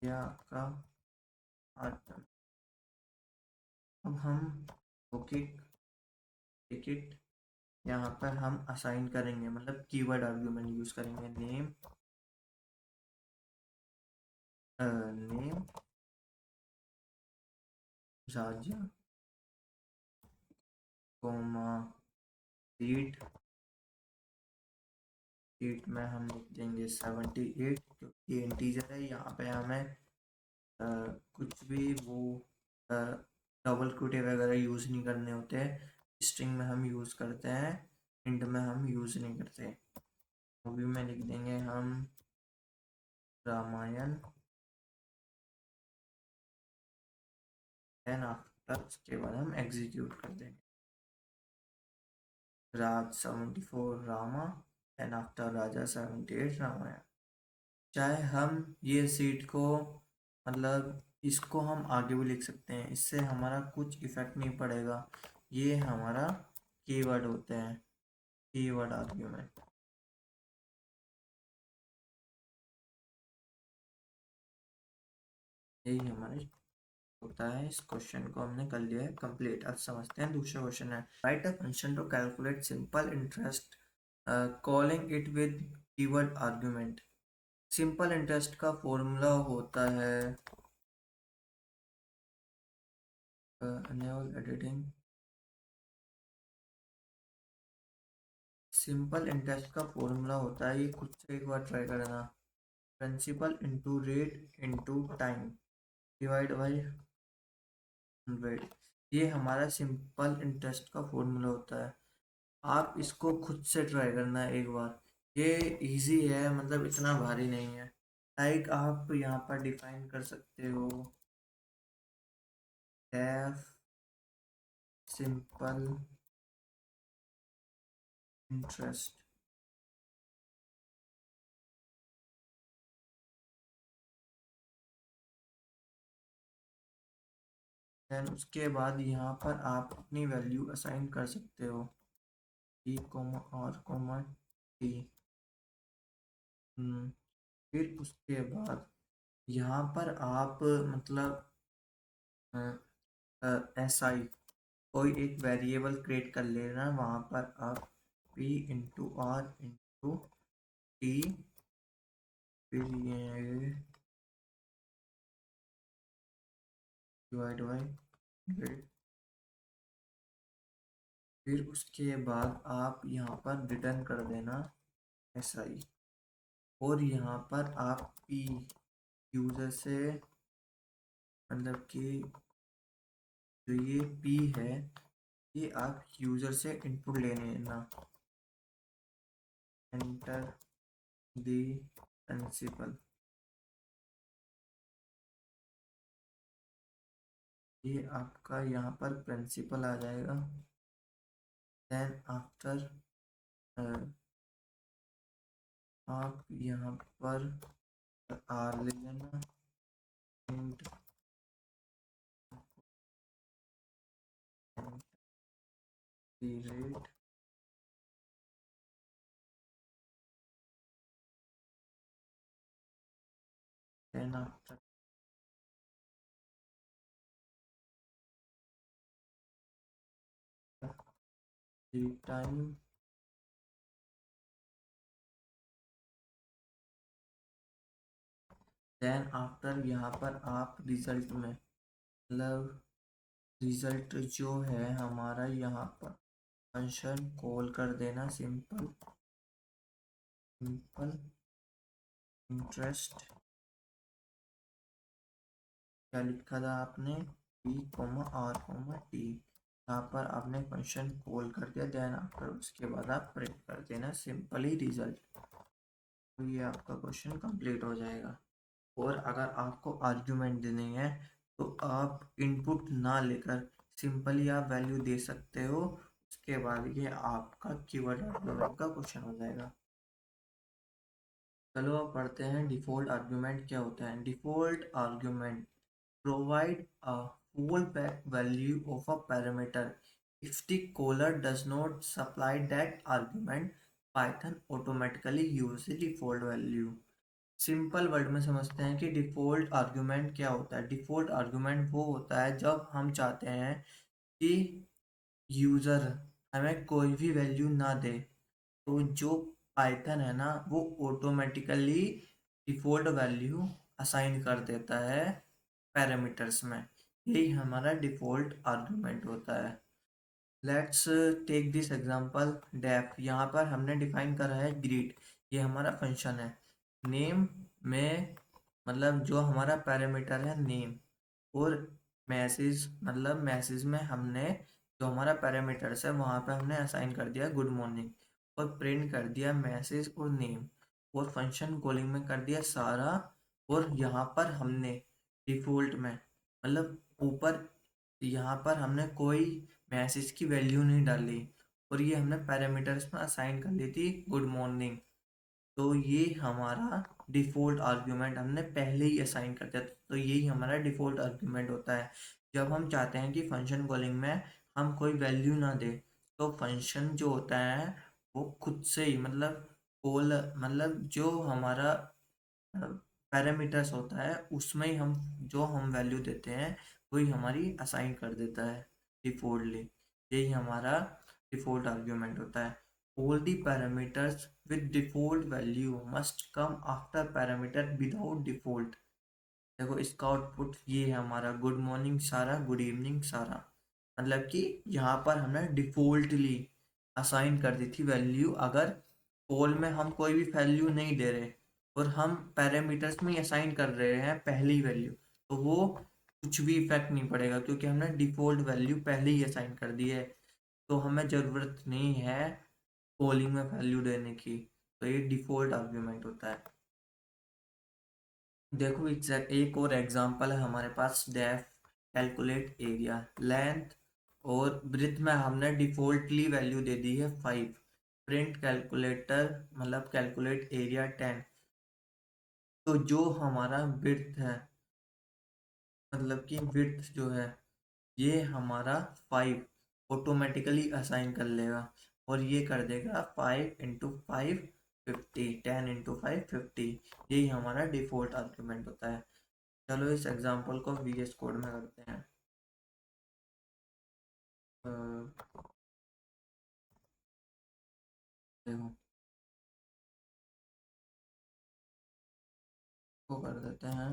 या आपका आर्गुमेंट। अब हम ओके टिकट यहाँ पर हम असाइन करेंगे, मतलब कीवर्ड आर्गुमेंट यूज करेंगे नेम नेम राजा कोमा सीट। सीट में हम लिख देंगे 78 क्योंकि इंटीजर है। यहाँ पे हमें कुछ भी वो डबल क्वोटे वगैरह यूज़ नहीं करने होते। स्ट्रिंग में हम यूज़ करते हैं, इंट में हम यूज़ नहीं करते। मूवी में लिख देंगे हम रामायण। देन आफ्टर उसके बाद हम एग्जीक्यूट कर देंगे राज 74 रामा एंड आफ्टर राजा 78 रामायण। चाहे हम ये सीट को, मतलब इसको हम आगे भी लिख सकते हैं, इससे हमारा कुछ इफेक्ट नहीं पड़ेगा। ये हमारा कीवर्ड होते हैं, कीवर्ड आर्ग्यूमेंट। यही हमारे होता है। इस क्वेश्चन को हमने कर लिया है कंप्लीट। अब समझते हैं दूसरा क्वेश्चन है write a function to calculate simple interest calling it with keyword argument. Simple interest का फॉर्मूला होता है एनुअल एडिटिंग। सिंपल इंटरेस्ट का फॉर्मूला होता है, ये खुद से एक बार ट्राई करना। Principal into rate into time divide by 100। ये हमारा सिंपल इंटरेस्ट का फॉर्मूला होता है। आप इसको खुद से ट्राई करना है एक बार। ये इजी है, मतलब इतना भारी नहीं है। लाइक आप यहाँ पर डिफाइन कर सकते हो डेफ सिंपल इंटरेस्ट। देन उसके बाद यहाँ पर आप अपनी वैल्यू असाइन कर सकते हो E comma R comma T. फिर उसके बाद यहाँ पर आप मतलब एस आई कोई एक वेरिएबल क्रिएट कर लेना, वहाँ पर आप P into R into T, फिर ये डिवाइड बाई 100। फिर उसके बाद आप यहाँ पर रिटर्न कर देना एस आई, और यहाँ पर आप पी यूज़र से, मतलब कि जो ये पी है ये आप यूज़र से इनपुट ले लेना। एंटर द प्रिंसिपल, ये आपका यहाँ पर प्रिंसिपल आ जाएगा। देन आफ्टर आप यहाँ पर आर ले लेना and rate. Then after the time, then after यहाँ पर आप रिजल्ट में, मतलब रिजल्ट जो है हमारा, यहाँ पर फंक्शन कॉल कर देना सिंपल सिंपल इंटरेस्ट। क्या लिखा था आपने, P comma R comma T, यहाँ पर आपने फंक्शन कॉल कर दिया। देन आफ्टर उसके बाद आप प्रिंट कर देना सिंपली रिजल्ट। तो ये आपका क्वेश्चन कंप्लीट हो जाएगा। और अगर आपको आर्ग्यूमेंट देनी है तो आप इनपुट ना लेकर सिंपली आप वैल्यू दे सकते हो। उसके बाद ये आपका कीवर्ड आर्ग्यूमेंट का क्वेश्चन हो जाएगा। चलो अब पढ़ते हैं डिफ़ॉल्ट आर्ग्यूमेंट क्या होता है। Default argument provide a fallback value of a parameter. If the caller does not supply that argument, Python automatically use the default value. Simple word में समझते हैं कि डिफ़ॉल्ट आर्गुमेंट क्या होता है। डिफ़ॉल्ट आर्गुमेंट वो होता है जब हम चाहते हैं कि यूज़र हमें कोई भी वैल्यू ना दे, तो जो पाइथन है ना वो ऑटोमेटिकली डिफ़ॉल्ट वैल्यू असाइन कर देता है पैरामीटर्स में। यही हमारा डिफ़ॉल्ट आर्गुमेंट होता है। Let's take this example def. यहाँ पर हमने डिफाइन करा है ग्रीट, ये हमारा फंक्शन है। नेम में, मतलब जो हमारा पैरामीटर है नेम, और मैसेज, मतलब मैसेज में हमने जो हमारा पैरामीटर्स है वहाँ पे हमने असाइन कर दिया गुड मॉर्निंग, और प्रिंट कर दिया मैसेज और नेम, और फंक्शन कॉलिंग में कर दिया सारा। और यहाँ पर हमने डिफ़ॉल्ट में, मतलब ऊपर यहाँ पर हमने कोई मैसेज की वैल्यू नहीं डाली, और ये हमने पैरामीटर्स में असाइन कर ली थी गुड मॉर्निंग। तो ये हमारा डिफ़ॉल्ट आर्ग्यूमेंट हमने पहले ही असाइन कर दिया, तो यही हमारा डिफ़ॉल्ट आर्ग्यूमेंट होता है। जब हम चाहते हैं कि फंक्शन कॉलिंग में हम कोई वैल्यू ना दे, तो फंक्शन जो होता है वो खुद से ही, मतलब कॉल, मतलब जो हमारा पैरामीटर्स होता है उसमें ही हम जो हम वैल्यू देते हैं वही हमारी असाइन कर देता है डिफ़ॉल्टली। यही हमारा डिफ़ॉल्ट आर्ग्यूमेंट होता है। All the parameters with default value must come after parameter without default। देखो इसका आउटपुट ये है हमारा गुड मॉर्निंग सारा, गुड इवनिंग सारा। मतलब कि यहाँ पर हमने डिफ़ॉल्टली असाइन कर दी थी वैल्यू, अगर कॉल में हम कोई भी वैल्यू नहीं दे रहे और हम पैरामीटर्स में असाइन कर रहे हैं पहली वैल्यू, तो वो कुछ भी इफेक्ट नहीं पड़ेगा क्योंकि हमने डिफ़ॉल्ट वैल्यू पहले ही असाइन कर दी है। तो हमें ज़रूरत नहीं है पोलिंग में वैल्यू देने की। तो ये डिफ़ॉल्ट आर्ग्यूमेंट होता है। देखो एक और एग्जांपल है हमारे पास, डेफ कैलकुलेट एरिया लेंथ और ब्रिथ में हमने डिफ़ॉल्टली वैल्यू दे दी है 5। प्रिंट कैलकुलेटर मतलब कैलकुलेट एरिया 10। तो जो हमारा ब्रिथ है, मतलब कि विड्थ जो है ये हमारा 5 ऑटोमेटिकली असाइन कर लेगा, और ये कर देगा 5 × 5 50, 10 × 5 50। यही हमारा डिफ़ॉल्ट आर्ग्यूमेंट होता है। चलो इस एग्जांपल को VS कोड में करते हैं। अ, देखो को कर देते हैं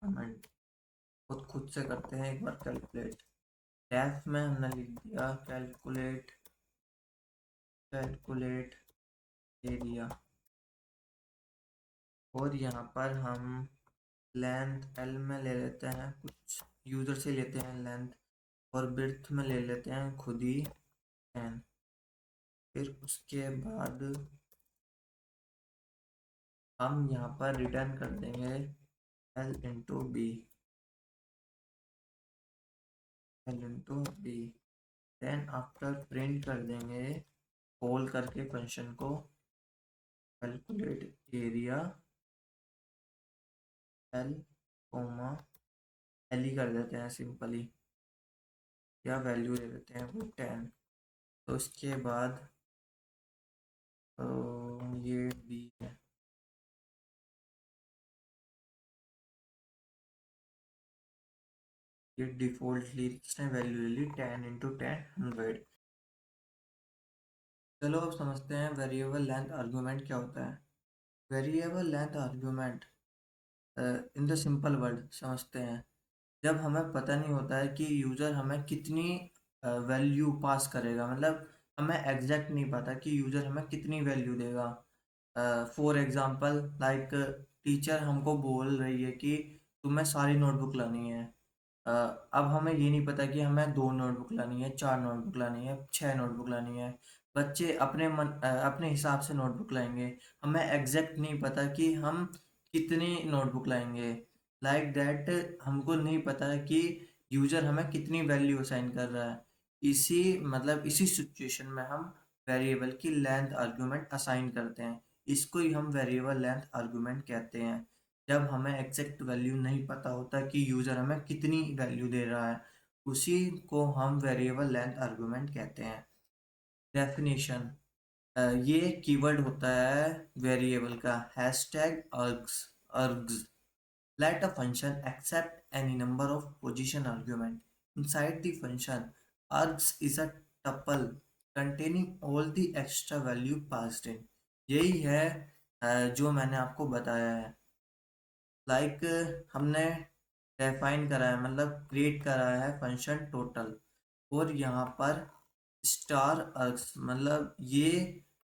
कमेंट, खुद से करते हैं एक बार कैलकुलेट। डैश में हमने लिख दिया कैलकुलेट एरिया, और यहाँ पर हम लेंथ एल में ले लेते हैं, कुछ यूज़र से लेते हैं लेंथ, और ब्रेड्थ में ले लेते हैं खुद ही 10। फिर उसके बाद हम यहाँ पर रिटर्न कर देंगे L × B, L × B। Then after print कर देंगे कॉल करके फंक्शन को कैलकुलेट एरिया L, एल ही कर देते हैं सिंपली, या वैल्यू दे देते हैं वो 10। तो उसके बाद ये बी है, ये डिफॉल्टली इसने वैल्यू ले ली 10 × 10 100। चलो अब समझते हैं वेरिएबल लेंथ आर्गुमेंट क्या होता है। Variable length argument in the simple word समझते हैं, जब हमें पता नहीं होता है कि यूज़र हमें कितनी वैल्यू पास करेगा, मतलब हमें एग्जैक्ट नहीं पता कि यूज़र हमें कितनी वैल्यू देगा। फॉर एग्जांपल लाइक टीचर हमको बोल रही है कि तुम्हें सारी नोटबुक लानी है। अब हमें ये नहीं पता कि हमें 2 नोटबुक लानी है, 4 नोटबुक लानी है, 6 नोटबुक लानी है। बच्चे अपने हिसाब से नोटबुक लाएंगे। हमें एग्जैक्ट नहीं पता कि हम कितनी नोटबुक लाएंगे। लाइक दैट हमको नहीं पता है कि यूज़र हमें कितनी वैल्यू असाइन कर रहा है। इसी सिचुएशन में हम वेरिएबल की लेंथ आर्गुमेंट असाइन करते हैं। इसको ही हम वेरिएबल लेंथ आर्गुमेंट कहते हैं। जब हमें एग्जैक्ट वैल्यू नहीं पता होता कि यूज़र हमें कितनी वैल्यू दे रहा है, उसी को हम वेरिएबल लेंथ आर्गुमेंट कहते हैं। डेफिनेशन, ये कीवर्ड होता है वेरिएबल का hashtag अर्ग्स। अर्ग्स let a function accept any number of position argument inside the function. Args is a tuple containing all the extra value passed in। यही है जो मैंने आपको बताया है। लाइक हमने डिफाइन करा है, मतलब क्रिएट करा है फंक्शन टोटल, और यहाँ पर स्टार अर्ग्स मतलब ये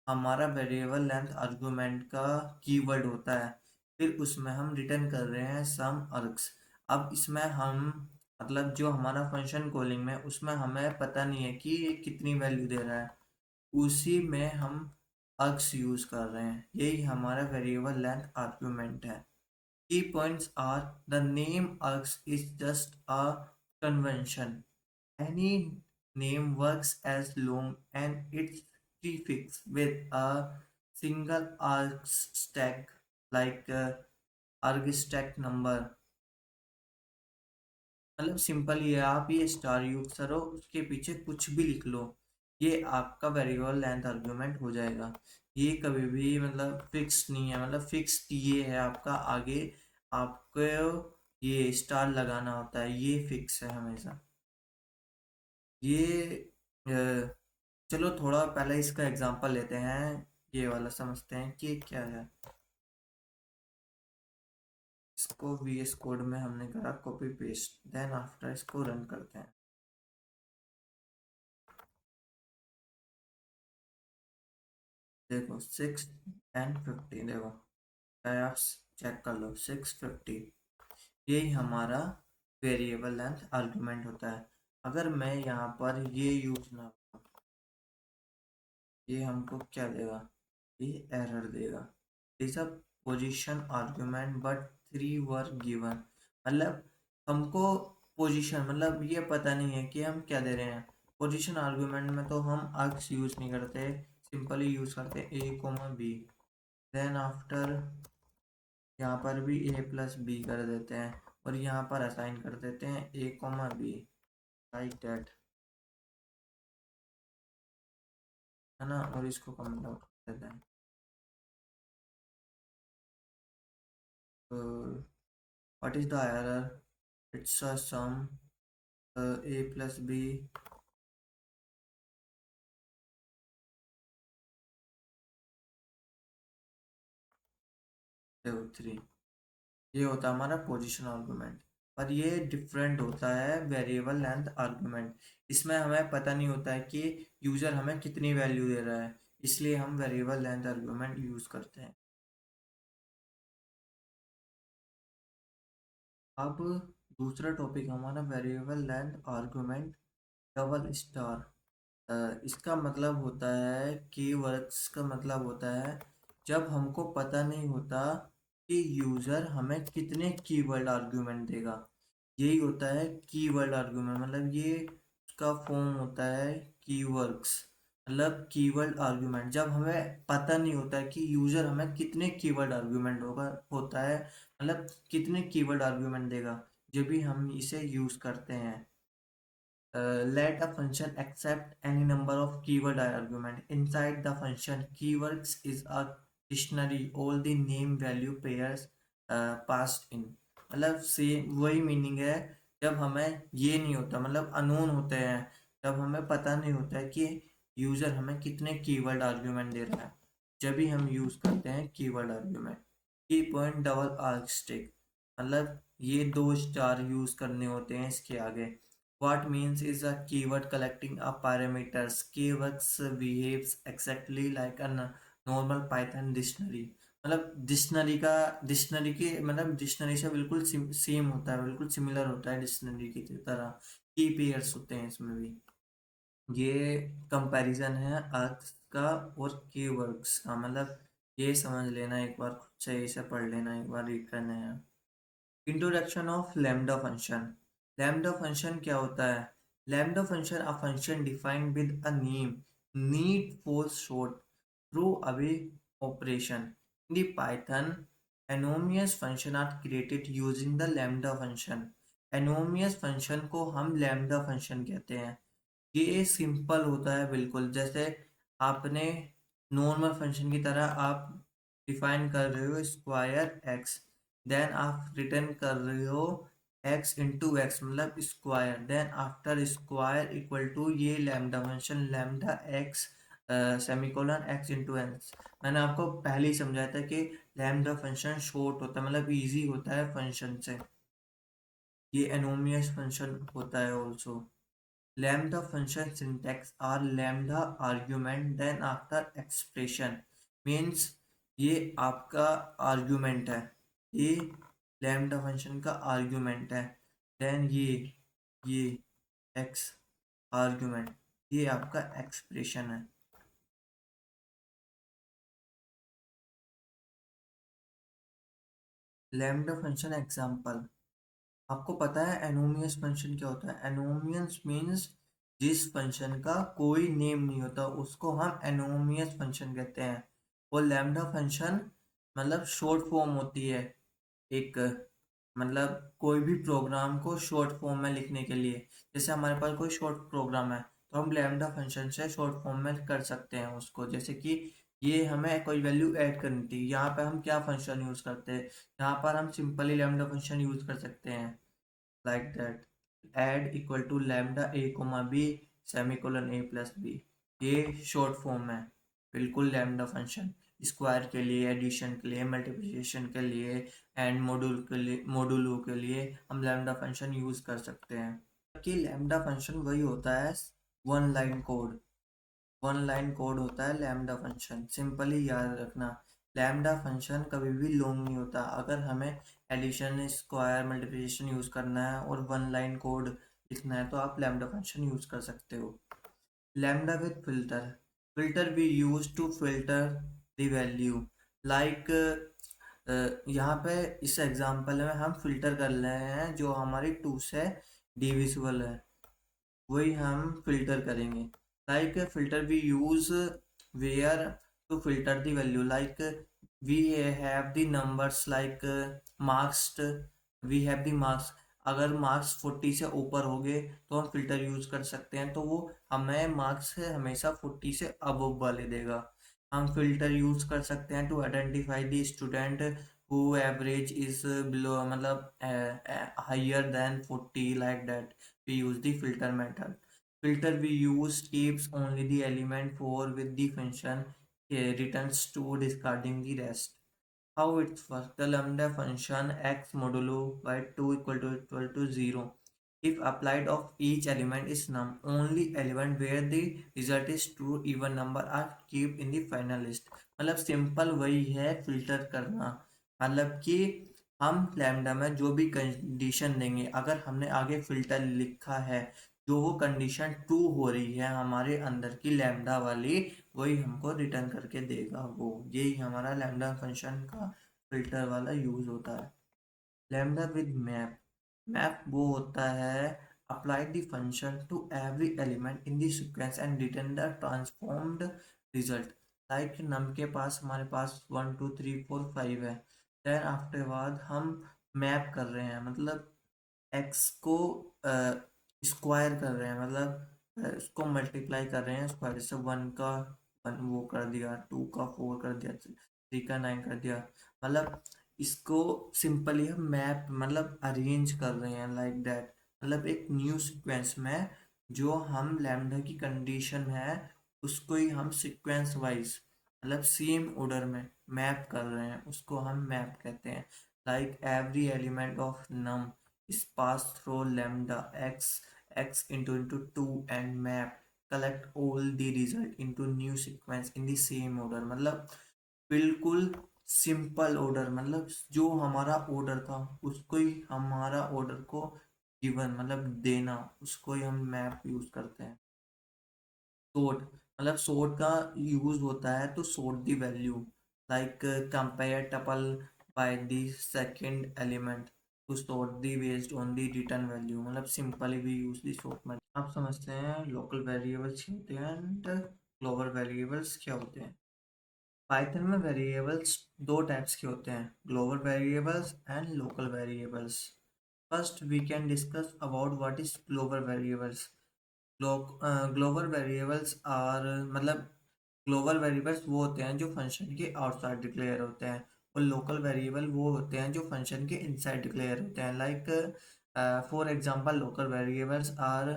हमारा वेरिएबल लेंथ आर्गुमेंट का कीवर्ड होता है। फिर उसमें हम रिटर्न कर रहे हैं सम अर्ग्स। अब इसमें हम मतलब जो हमारा फंक्शन कॉलिंग में उसमें हमें पता नहीं है कि ये कितनी वैल्यू दे रहा है, उसी में हम अर्ग्स यूज़ कर रहे हैं। यही हमारा वेरिएबल लेंथ आर्गुमेंट है। Key points are the name args is just a convention. Any name works as long and it's prefixed with a single arg stack like arg stack number। मतलब simple ही है, आप ये star use करो उसके पीछे कुछ भी लिख लो, ये आपका वेरिएबल लेंथ आर्गुमेंट हो जाएगा। ये कभी भी मतलब फिक्स नहीं है, मतलब फिक्स ये है आपका आगे आपको ये स्टार लगाना होता है, ये फिक्स है हमेशा। ये अ, चलो थोड़ा पहले इसका एग्जांपल लेते हैं, ये वाला समझते हैं कि क्या है। इसको VS कोड में हमने करा कॉपी पेस्ट, देन आफ्टर इसको रन करते हैं। देखो 6 and 15, देखो चाहे आप चेक कर लो 650, यही हमारा वेरिएबल लेंथ आर्गुमेंट होता है। अगर मैं यहाँ पर ये यूज ना करूं, ये हमको क्या देगा, ये एरर देगा। Is a position argument but 3 were given, मतलब हमको पोजीशन मतलब ये पता नहीं है कि हम क्या दे रहे हैं। पोजीशन आर्गुमेंट में तो हम अक्स यूज नहीं करते, सिंपली यूज करते हैं ए कोमा बी। देन आफ्टर यहाँ पर भी ए प्लस बी कर देते हैं और यहाँ पर असाइन कर देते हैं ए कोमा बी, लाइक दैट, है ना। और इसको कमेंट आउट कर देते हैं। तो what is the error, it's a sum A plus B, 3, ये होता है हमारा पोजीशन आर्गुमेंट। और ये डिफरेंट होता है वेरिएबल लेंथ आर्गुमेंट। इसमें हमें पता नहीं होता है कि यूजर हमें कितनी वैल्यू दे रहा है, इसलिए हम वेरिएबल लेंथ आर्गुमेंट यूज करते हैं। अब दूसरा टॉपिक हमारा variable length argument double star. इसका मतलब होता है कीवर्ड्स का मतलब होता है जब हमको पता नहीं होता कि यूज़र हमें कितने कीवर्ड आर्गुमेंट देगा, यही होता है कीवर्ड आर्गुमेंट। मतलब ये उसका फॉर्म होता है कीवर्ड्स, मतलब कीवर्ड आर्गुमेंट। जब हमें पता नहीं होता है कि यूज़र हमें कितने कीवर्ड आर्गुमेंट होगा होता है, मतलब कितने कीवर्ड आर्गुमेंट देगा, जब भी हम इसे यूज़ करते हैं। Let a function accept any number of keyword argument. Inside the function, keywords is a dictionary. All the name value pairs passed in. मतलब सेम वही मीनिंग है। जब हमें ये नहीं होता, मतलब अननोन होते हैं, जब हमें पता नहीं होता है कि यूज़र हमें कितने कीवर्ड आर्ग्यूमेंट दे रहा है, जब भी हम यूज़ करते हैं कीवर्ड आर्ग्यूमेंट। की पॉइंट डबल आर्कस्टिक, मतलब ये 2 स्टार यूज़ करने होते हैं इसके आगे। What means is a keyword collecting a parameters. Keywords behaves exactly like a normal Python dictionary. मतलब डिक्शनरी का, डिक्शनरी के मतलब डिक्शनरी से बिल्कुल सेम होता है, बिल्कुल सिमिलर होता है डिक्शनरी की तरह। की पेयर्स होते हैं इसमें भी। ये कंपैरिजन है अर्थ का और कीवर्ड्स का, मतलब ये समझ लेना एक बार, खुद से इसे पढ़ लेना एक बार, रीड करना है। Introduction of lambda function. Lambda function क्या होता है? Lambda function a function defined with a name, need for short throwaway operation. In the Python anonymous function are created using the lambda function. Anonymous function को हम lambda function कहते हैं। ये simple होता है बिल्कुल, जैसे आपने नॉर्मल फंक्शन की तरह आप डिफाइन कर रहे हो स्क्वायर एक्स, देन आप रिटर्न कर रहे हो एक्स इंटू एक्स मतलब square, then after square equal to ये lambda function lambda x semicolon x into X. मैंने आपको पहले ही समझाया था कि लैम्डा फंक्शन शॉर्ट होता है, मतलब इजी होता है फंक्शन से। ये एनोमियस फंक्शन होता है also. Lambda function syntax are lambda argument then after expression, means ये आपका आर्ग्यूमेंट है, ये लैम्डा फंक्शन का आर्ग्यूमेंट है, देन ये एक्स आर्ग्यूमेंट, ये आपका एक्सप्रेशन है। लैम्डा फंक्शन एग्जांपल, आपको पता है एनोमियस फंक्शन क्या होता है? एनोमियस मीन्स जिस फंक्शन का कोई नेम नहीं होता उसको हम एनोमियस फंक्शन कहते हैं। और लैम्डा फंक्शन मतलब शॉर्ट फॉर्म होती है एक, मतलब कोई भी प्रोग्राम को शॉर्ट फॉर्म में लिखने के लिए, जैसे हमारे पास कोई शॉर्ट प्रोग्राम है तो हम लैम्डा फंक्शन से शॉर्ट फॉर्म में कर सकते हैं उसको। जैसे कि ये हमें कोई वैल्यू ऐड करनी थी, यहाँ पे हम क्या फंक्शन यूज़ करते हैं, यहाँ पर हम सिंपली लैम्डा फंक्शन यूज़ कर सकते हैं, like that, add equal to lambda a comma b semicolon a plus b। ये शॉर्ट फॉर्म है बिल्कुल लैम्डा फंक्शन। स्क्वायर के लिए, एडिशन के लिए, मल्टीप्लिकेशन के लिए, एंड मॉड्यूल के लिए, मॉड्यूलो के लिए हम लैम्डा फंक्शन यूज़ कर सकते हैं। कि लैम्डा फंक्शन वही होता है one line code, one line code होता है लैम्डा फंक्शन, सिंपली याद रखना। लैम्डा फंक्शन कभी भी लॉन्ग नहीं होता। अगर हमें एडिशन, स्क्वायर, मल्टीप्लिकेशन यूज़ करना है और वन लाइन कोड लिखना है तो आप लैम्डा फंक्शन यूज़ कर सकते हो। Lambda with filter, filter we use to filter the value, like यहाँ पे इस एग्जांपल में हम फिल्टर कर रहे हैं जो हमारी टू से डिविजिबल है, वही हम फिल्टर करेंगे। Like filter we use where to filter the value, like we have the numbers like marks, we have the marks. अगर मार्क्स 40 से ऊपर हो गए तो हम फिल्टर यूज कर सकते हैं, तो वो हमें मार्क्स से हमेशा 40 से अबव वाले देगा। हम फिल्टर यूज कर सकते हैं to identify the student who average is below, मतलब higher than 40, like that we use the filter method. Filter we use keeps only the element 4 with the function returns to discarding the rest. How it works? The lambda function x modulo by 2 equal to 0. If applied of each element is num, only element where the result is true even number are kept in the final list. मतलब simple वही है filter करना। मतलब कि हम lambda में जो भी कंडीशन देंगे, अगर हमने आगे फिल्टर लिखा है, जो वो कंडीशन ट्रू हो रही है हमारे अंदर की लैम्डा वाली, वही हमको रिटर्न करके देगा वो। यही हमारा लैम्डा फंक्शन का फिल्टर वाला यूज होता है। लैम्डा विद मैप, मैप वो होता है apply the function to every element in the sequence and return the transformed result. Like num के पास हमारे पास 1 2 3 4 5 है, देन आफ्टर बाद हम मैप कर रहे हैं, मतलब एक्स को स्क्वायर कर रहे हैं, मतलब इसको मल्टीप्लाई कर रहे हैं स्क्वायर से। वन का वन वो कर दिया, टू का फोर कर दिया, थ्री का नाइन कर दिया। मतलब इसको सिंपली हम मैप, मतलब अरेंज कर रहे हैं लाइक दैट। मतलब एक न्यू सीक्वेंस में जो हम लैम्डा की कंडीशन है उसको ही हम सीक्वेंस वाइज, मतलब सेम ऑर्डर में मैप कर रहे हैं, उसको हम मैप कहते हैं। Like every element of num is passed through lambda x into 2 and map collect all the result into new sequence in the same order। मतलब बिल्कुल सिंपल ऑर्डर, मतलब जो हमारा ऑर्डर था उसको ही हमारा ऑर्डर को गिवन, मतलब देना, उसको ही हम मैप यूज करते हैं। sort, मतलब sort का यूज होता है तो sort the value, like compare tuple by the second element to sort the based on the return value। मतलब simply we use the sort method। आप समझते हैं लोकल वेरिएबल्स क्या होते हैं एंड ग्लोबल वेरिएबल्स क्या होते हैं। पाइथन में वेरिएबल्स दो टाइप्स के होते हैं, global variables and local variables. First we can discuss about what is global variables. Global variables are, मतलब ग्लोबल वेरिएबल्स वो होते हैं जो फंक्शन के आउटसाइड डिक्लेयर होते हैं, और लोकल वेरिएबल वो होते हैं जो फंक्शन के इनसाइड डिक्लेयर होते हैं। Like for example local variables are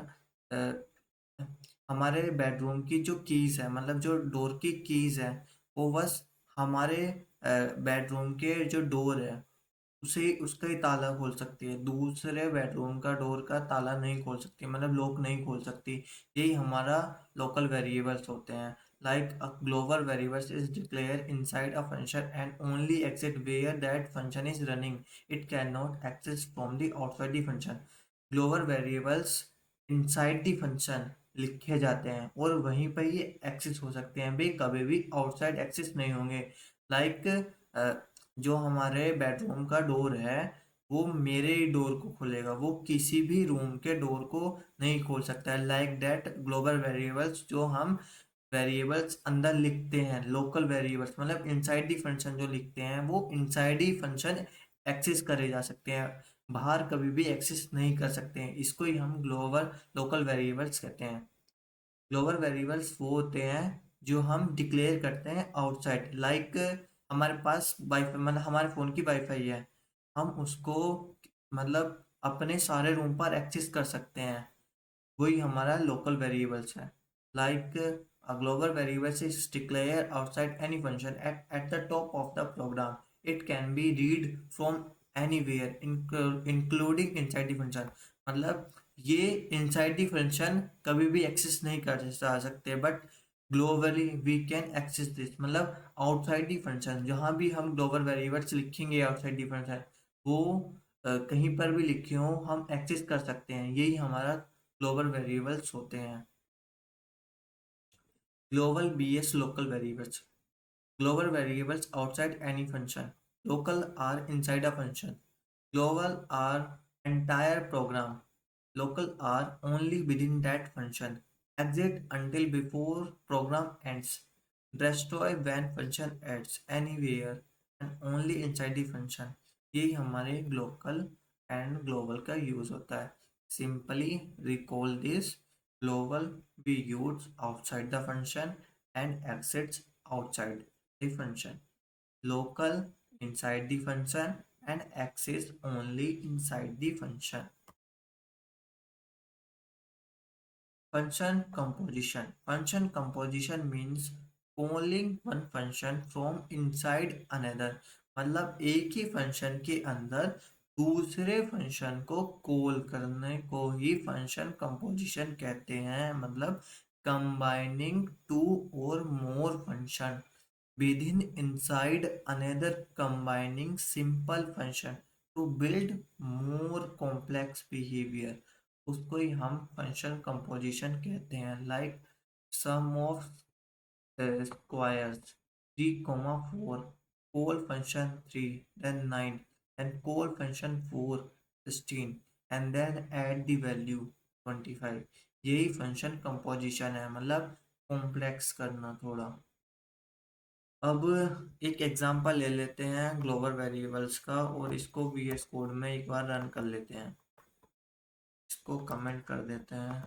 हमारे बेडरूम की जो कीज़ है, मतलब जो डोर की कीज़ है, वो बस हमारे बेडरूम के जो डोर है उसे उसका ही ताला खोल सकती है, दूसरे बेडरूम का डोर का ताला नहीं खोल सकती, मतलब लॉक नहीं खोल सकती। यही हमारा लोकल वेरिएबल्स होते हैं। Like a global variables is declare inside a function and only exit where that function is running, it can not access from the outside the function. Global variables inside the function लिखे जाते हैं और वहीं पर ये access हो सकते हैं, भी कभी भी आउटसाइड एक्सेस नहीं होंगे। लाइक जो हमारे बेडरूम का डोर है वो मेरे ही डोर को खोलेगा, वो किसी भी रूम के डोर को नहीं खोल सकता है। लाइक दैट ग्लोबल वेरिएबल्स जो हम वेरिएबल्स अंदर लिखते हैं, लोकल वेरिएबल्स मतलब इनसाइड दी फंक्शन जो लिखते हैं वो इनसाइड ही फंक्शन एक्सेस करे जा सकते हैं, बाहर कभी भी एक्सेस नहीं कर सकते हैं। इसको ही हम ग्लोबल लोकल वेरिएबल्स कहते हैं। ग्लोबल वेरिएबल्स वो होते हैं जो हम डिक्लेयर करते हैं आउटसाइड। लाइक हमारे पास वाईफाई, मतलब हमारे फ़ोन की वाईफाई है, हम उसको मतलब अपने सारे रूम पर एक्सेस कर सकते हैं, वही हमारा लोकल वेरिएबल्स है। Like a global variables is declared outside any function at the top of the program, it can be read from anywhere including inside the function। मतलब ये इनसाइड द फंक्शन कभी भी एक्सेस नहीं कर जा सकते, but globally we can access this, मतलब outside the function, जहाँ भी हम ग्लोबल वेरिएबल्स लिखेंगे आउटसाइड दी फंक्शन, वो कहीं पर भी लिखे हो हम एक्सेस कर सकते हैं, यही हमारा ग्लोबल वेरिएबल्स होते हैं। Global BS local variables. Global variables outside any function. Local are inside a function. Global are entire program. Local are only within that function. Exit until before program ends. Destroy when function ends anywhere and only inside the function. यही हमारे local and global का use होता है. Simply recall this. Global we use outside the function and exits outside the function. Local inside the function and access only inside the function. Function composition. Function composition means calling one function from inside another. मतलब एक ही function के अंदर दूसरे function को call करने को ही function composition कहते हैं। मतलब कंबाइनिंग टू और मोर function within inside another, combining simple function to build more complex behavior, उसको ही हम फंक्शन कंपोजिशन कहते हैं। Like sum of squares 3, 4, call function 3, then 9, then call function 4, 16, and then add the value 25। यही function composition है, मतलब complex करना थोड़ा। अब एक एग्जांपल ले लेते हैं ग्लोबल वेरिएबल्स का और इसको VS कोड में एक बार रन कर लेते हैं। इसको कमेंट कर देते हैं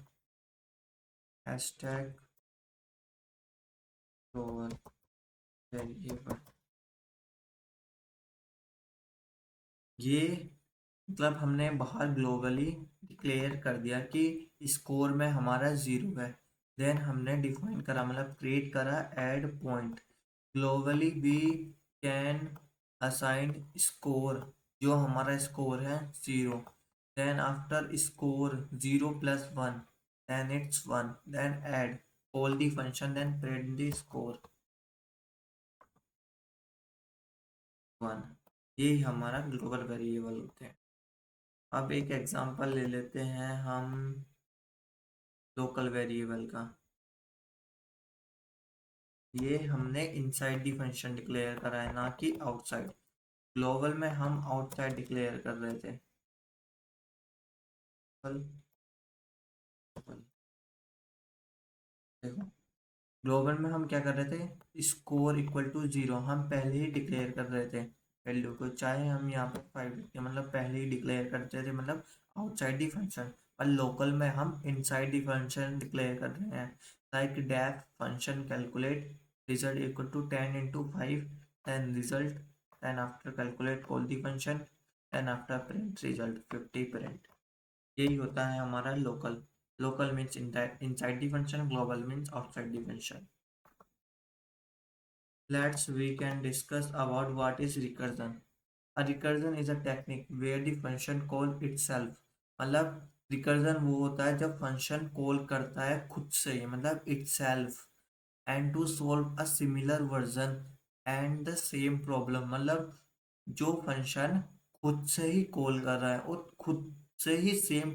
हैशटैग ग्लोबल वेरिएबल। ये मतलब हमने बाहर ग्लोबली डिक्लेयर कर दिया कि स्कोर में हमारा 0 है। देन हमने डिफाइन करा, मतलब क्रिएट करा add point. Globally we can assign score, जो हमारा स्कोर है 0। Then after score 0 + 1, then it's 1, then add call the function, then print the score 1। यही हमारा ग्लोबल वेरिएबल होते हैं। अब एक एग्जांपल ले लेते हैं हम लोकल वेरिएबल का। ये हमने इनसाइड दी फंक्शन डिक्लेयर करा है, ना कि आउटसाइड। ग्लोबल में हम आउटसाइड डिक्लेयर कर रहे थे। देखो ग्लोबल में हम क्या कर रहे थे, स्कोर इक्वल टू 0 हम पहले ही डिक्लेयर कर रहे थे वैल्यू को, चाहे हम यहाँ पे 5 लिखते, मतलब पहले ही डिक्लेयर करते थे, मतलब आउटसाइड दी फंक्शन। और लोकल में हम इनसाइड दी फंक्शन डिक्लेयर कर रहे हैं। Like def function calculate result equal to 10 × 5, then result, then after calculate call the function, then after print result 50 print. यही होता है हमारा local. Local means inside the function, global means outside the function. We can discuss about what is recursion. A recursion is a technique where the function call itself, मतलब recursion वो होता है जब function call करता है खुद से ही, मतलब itself, and to solve a similar version and the same problem। मतलब जो फंक्शन खुद से ही कॉल कर रहा है और खुद से ही सेम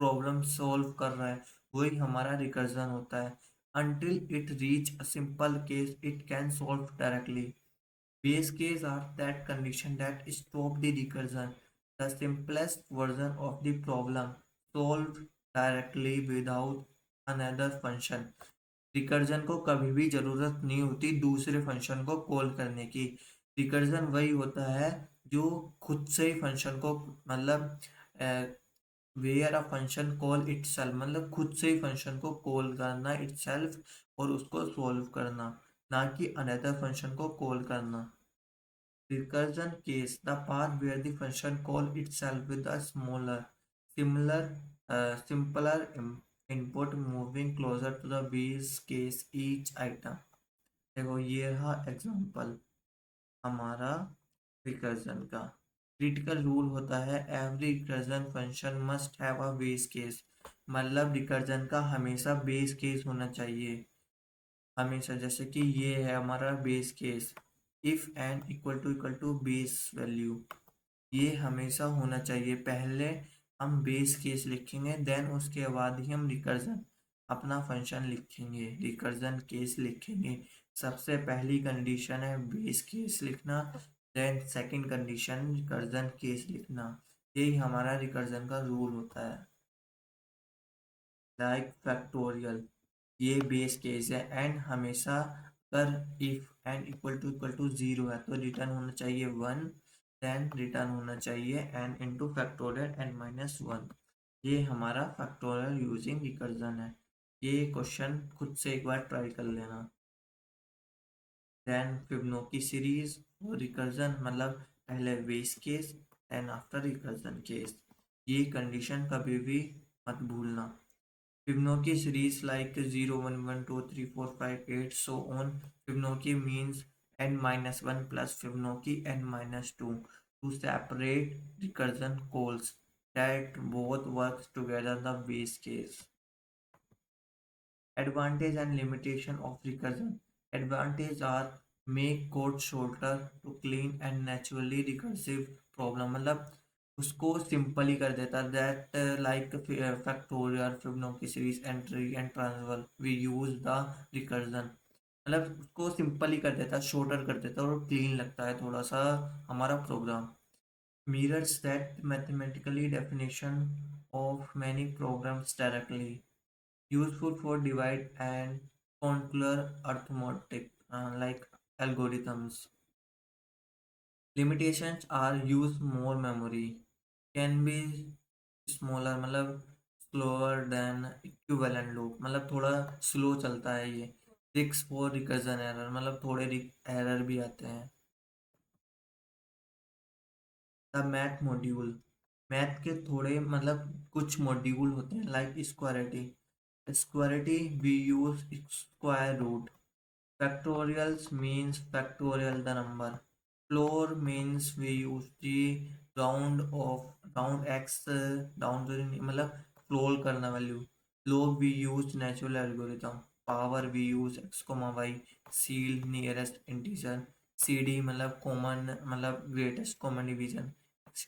प्रॉब्लम सॉल्व कर रहा है, वही हमारा रिकर्जन होता है। until it reach a simple case it can solve directly। Base case are that condition that stop the recursion, the simplest version of the problem solved directly without another function। Recursion को कभी भी ज़रूरत नहीं होती दूसरे function को call करने की। रिकर्जन वही होता है जो खुद से ही फंक्शन को, मतलब where a function call itself, मतलब खुद से ही फंक्शन को कॉल करना इटसेल्फ और उसको सॉल्व करना, ना कि अनदर फंक्शन को कॉल करना। Recursion case, the path where the function call itself with a simpler input moving closer to the base case each item। देखो ये रहा एग्जांपल हमारा रिकर्जन का। क्रिटिकल रूल होता है every recursion function must have a base case, मतलब recursion का हमेशा बेस केस होना चाहिए। हमेशा, जैसे कि ये है हमारा base case, if N equal to base value, ये हमेशा होना चाहिए। पहले हम बेस केस लिखेंगे, देन उसके बाद ही हम रिकर्जन अपना फंक्शन लिखेंगे, रिकर्जन केस लिखेंगे। सबसे पहली कंडीशन है बेस केस लिखना, then second condition recursion case लिखना। यही हमारा रिकर्जन का रूल होता है। लाइक फैक्टोरियल, ये बेस केस है। एंड हमेशा अगर if N equal to zero है तो रिटर्न होना चाहिए वन, देन रिटर्न होना चाहिए N into factorial N minus one. ये हमारा फैक्टोरियल यूजिंग रिकर्जन है। ये क्वेश्चन खुद से एक बार ट्राई कर लेना। देन फिबोनाची सीरीज और रिकर्जन, मतलब पहले base case and after recursion case, ये कंडीशन कभी भी मत भूलना। Fibonacci series like 0, 1, 1, 2, 3, 4, 5, 8, so on. Fibonacci means n minus 1 plus Fibonacci n minus 2 to separate recursion calls that both works together the base case. Advantage and limitation of recursion. Advantage are make code shorter to clean and naturally recursive problem, मतलब उसको simple ही कर देता। That like factorial Fibonacci series entry and transfer we use the recursion, मतलब उसको simple ही कर देता, शॉर्टर कर देता और क्लीन लगता है थोड़ा सा हमारा programme. mirrors that mathematically definition of many programs directly, useful for divide and controller arithmetic like algorithms. Limitations are use more memory, can be smaller, मतलब slower than equivalent loop, मतलब थोड़ा स्लो चलता है ये। रिस्क फॉर रिकर्जन एरर, मतलब थोड़े error भी आते हैं। द मैथ मॉड्यूल, मैथ के थोड़े मतलब कुछ मॉड्यूल होते हैं लाइक स्क्वायरिटी। स्क्वायरिटी we use square root, factorials means factorial the number, floor means we use the round x down to the मतलब floor करना value, log we use natural algorithm, power we use x comma y, seal nearest integer, cd मतलब common मतलब greatest common division,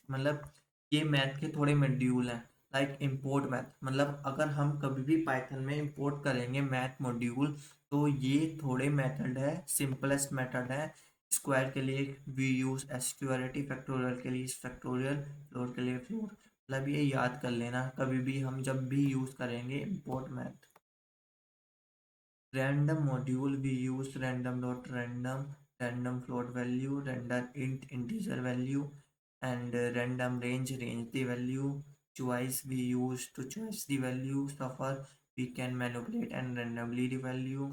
मतलब ये math के थोड़े module हैं। Like import math, मतलब अगर हम कभी भी पाइथन में इंपोर्ट करेंगे मैथ मॉड्यूल, तो ये थोड़े मेथड है, सिंपलेस्ट मेथड है। स्क्वायर के लिए वी यूज एसक्यूआरटी, फैक्टोरियल के लिए फैक्टोरियल, फ्लोर के लिए फ्लोर, मतलब ये याद कर लेना कभी भी हम जब भी यूज करेंगे import math. Random module we use random dot random, random float value, random int integer value and random range the value, choice we use to choose the value, suffer we can manipulate and randomly the value।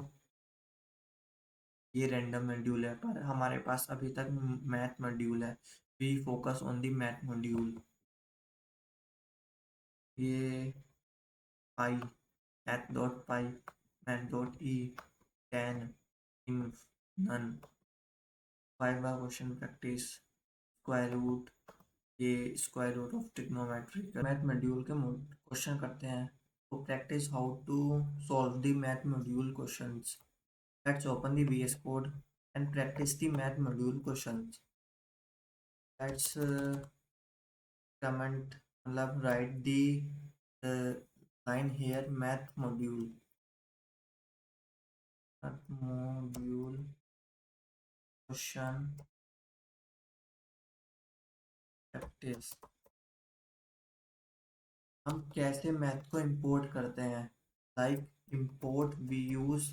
ये random module है, पर हमारे पास अभी तक math module है। We focus on the math module. ये pi, math dot pi, math dot e, ten, inf, nan, 5 बार क्वेश्चन प्रैक्टिस, स्क्वायर रूट, ये square root of trigonometry math module के क्वेश्चन करते हैं। तो practice how to solve the math module questions. Let's open the VS Code and practice the math module questions। Let's comment, मतलब write the line here, math module question practice। हम कैसे math को import करते हैं, like import we use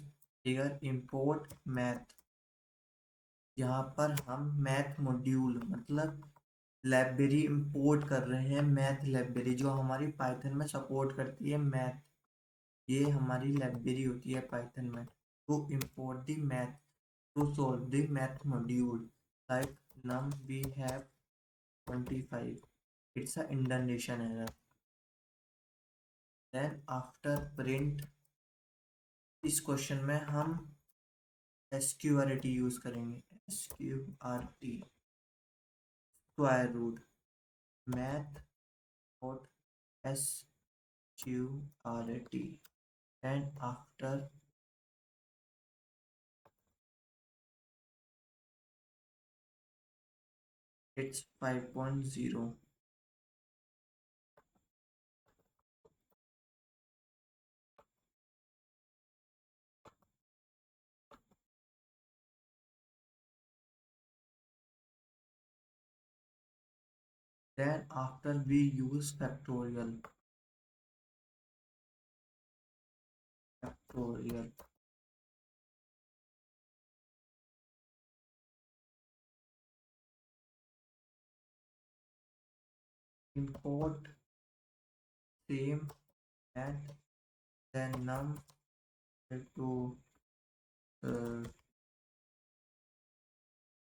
here import math. यहाँ पर हम math module मतलब लाइब्रेरी इंपोर्ट कर रहे हैं, मैथ लाइब्रेरी जो हमारी पाइथन में सपोर्ट करती है मैथ, ये हमारी लाइब्रेरी होती है पाइथन में। To import the math, to solve the math module, like num we have 25, it's a indentation error। then after print, इस क्वेश्चन में हम एसक्यूआरटी यूज करेंगे, SQRT square root math dot SQRT and after It's 5.0. Then after we use factorial, import same and then num to uh,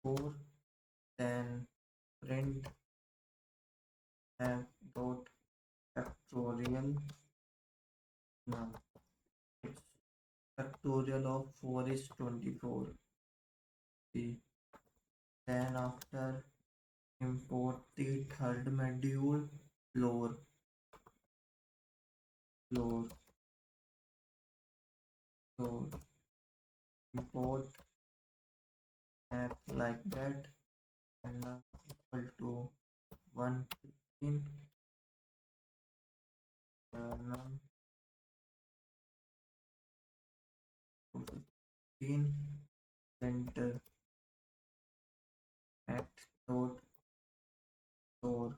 4, then print f dot factorial num. It's factorial of 4 is 24. See. Then after import the third module floor, floor, floor, import app like that and now equal to 115 num 15 enter at dot store.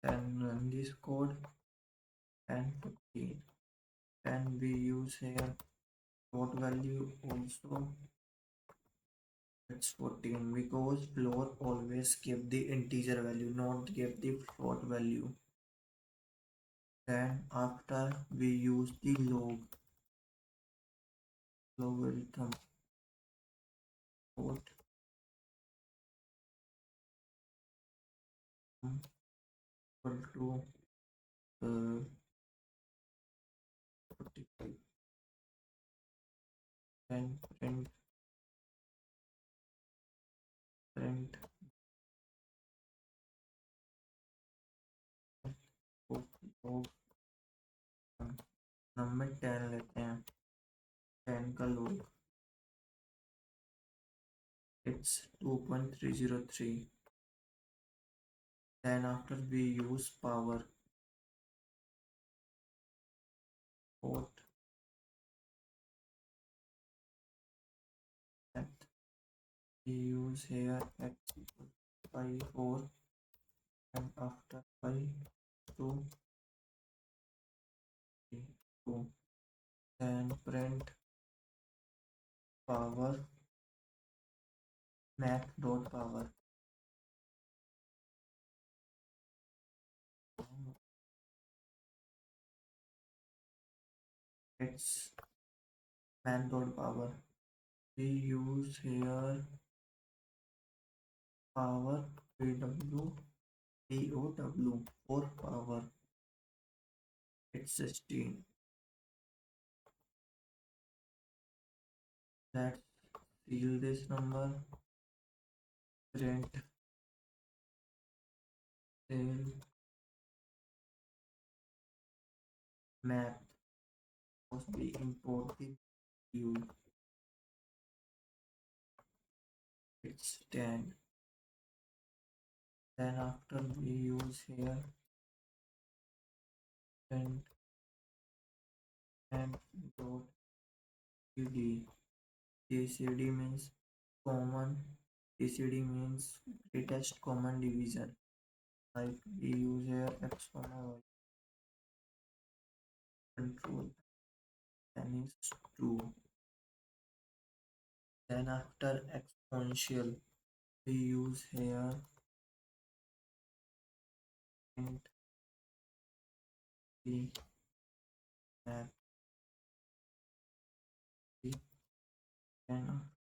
Then run this code and 15. And we use here float value also. It's 14 because float always give the integer value, not give the float value. Then after we use the logarithm float equal to 45. Then print log number 10 लेते हैं 10 का log it's 2.303. Then after we use power port that we use here at pi 4 and after pi 2 2 then print power math dot power it's math dot power. We use here power pw POW for power. It's 16. Let's seal this number. Print cell math must be import the view. It's 10. Then after we use here print and dot cd. GCD means common. GCD means greatest common division. Like we use here x comma y control n is 2. Then after exponential we use here int p at p then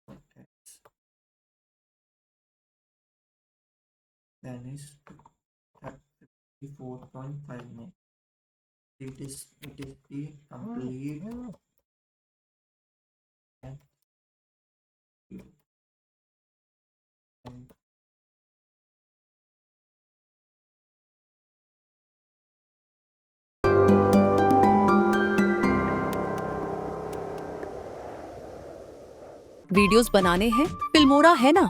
after x then is 34.59. It is the complete and videos बनाने हैं, Filmora है ना।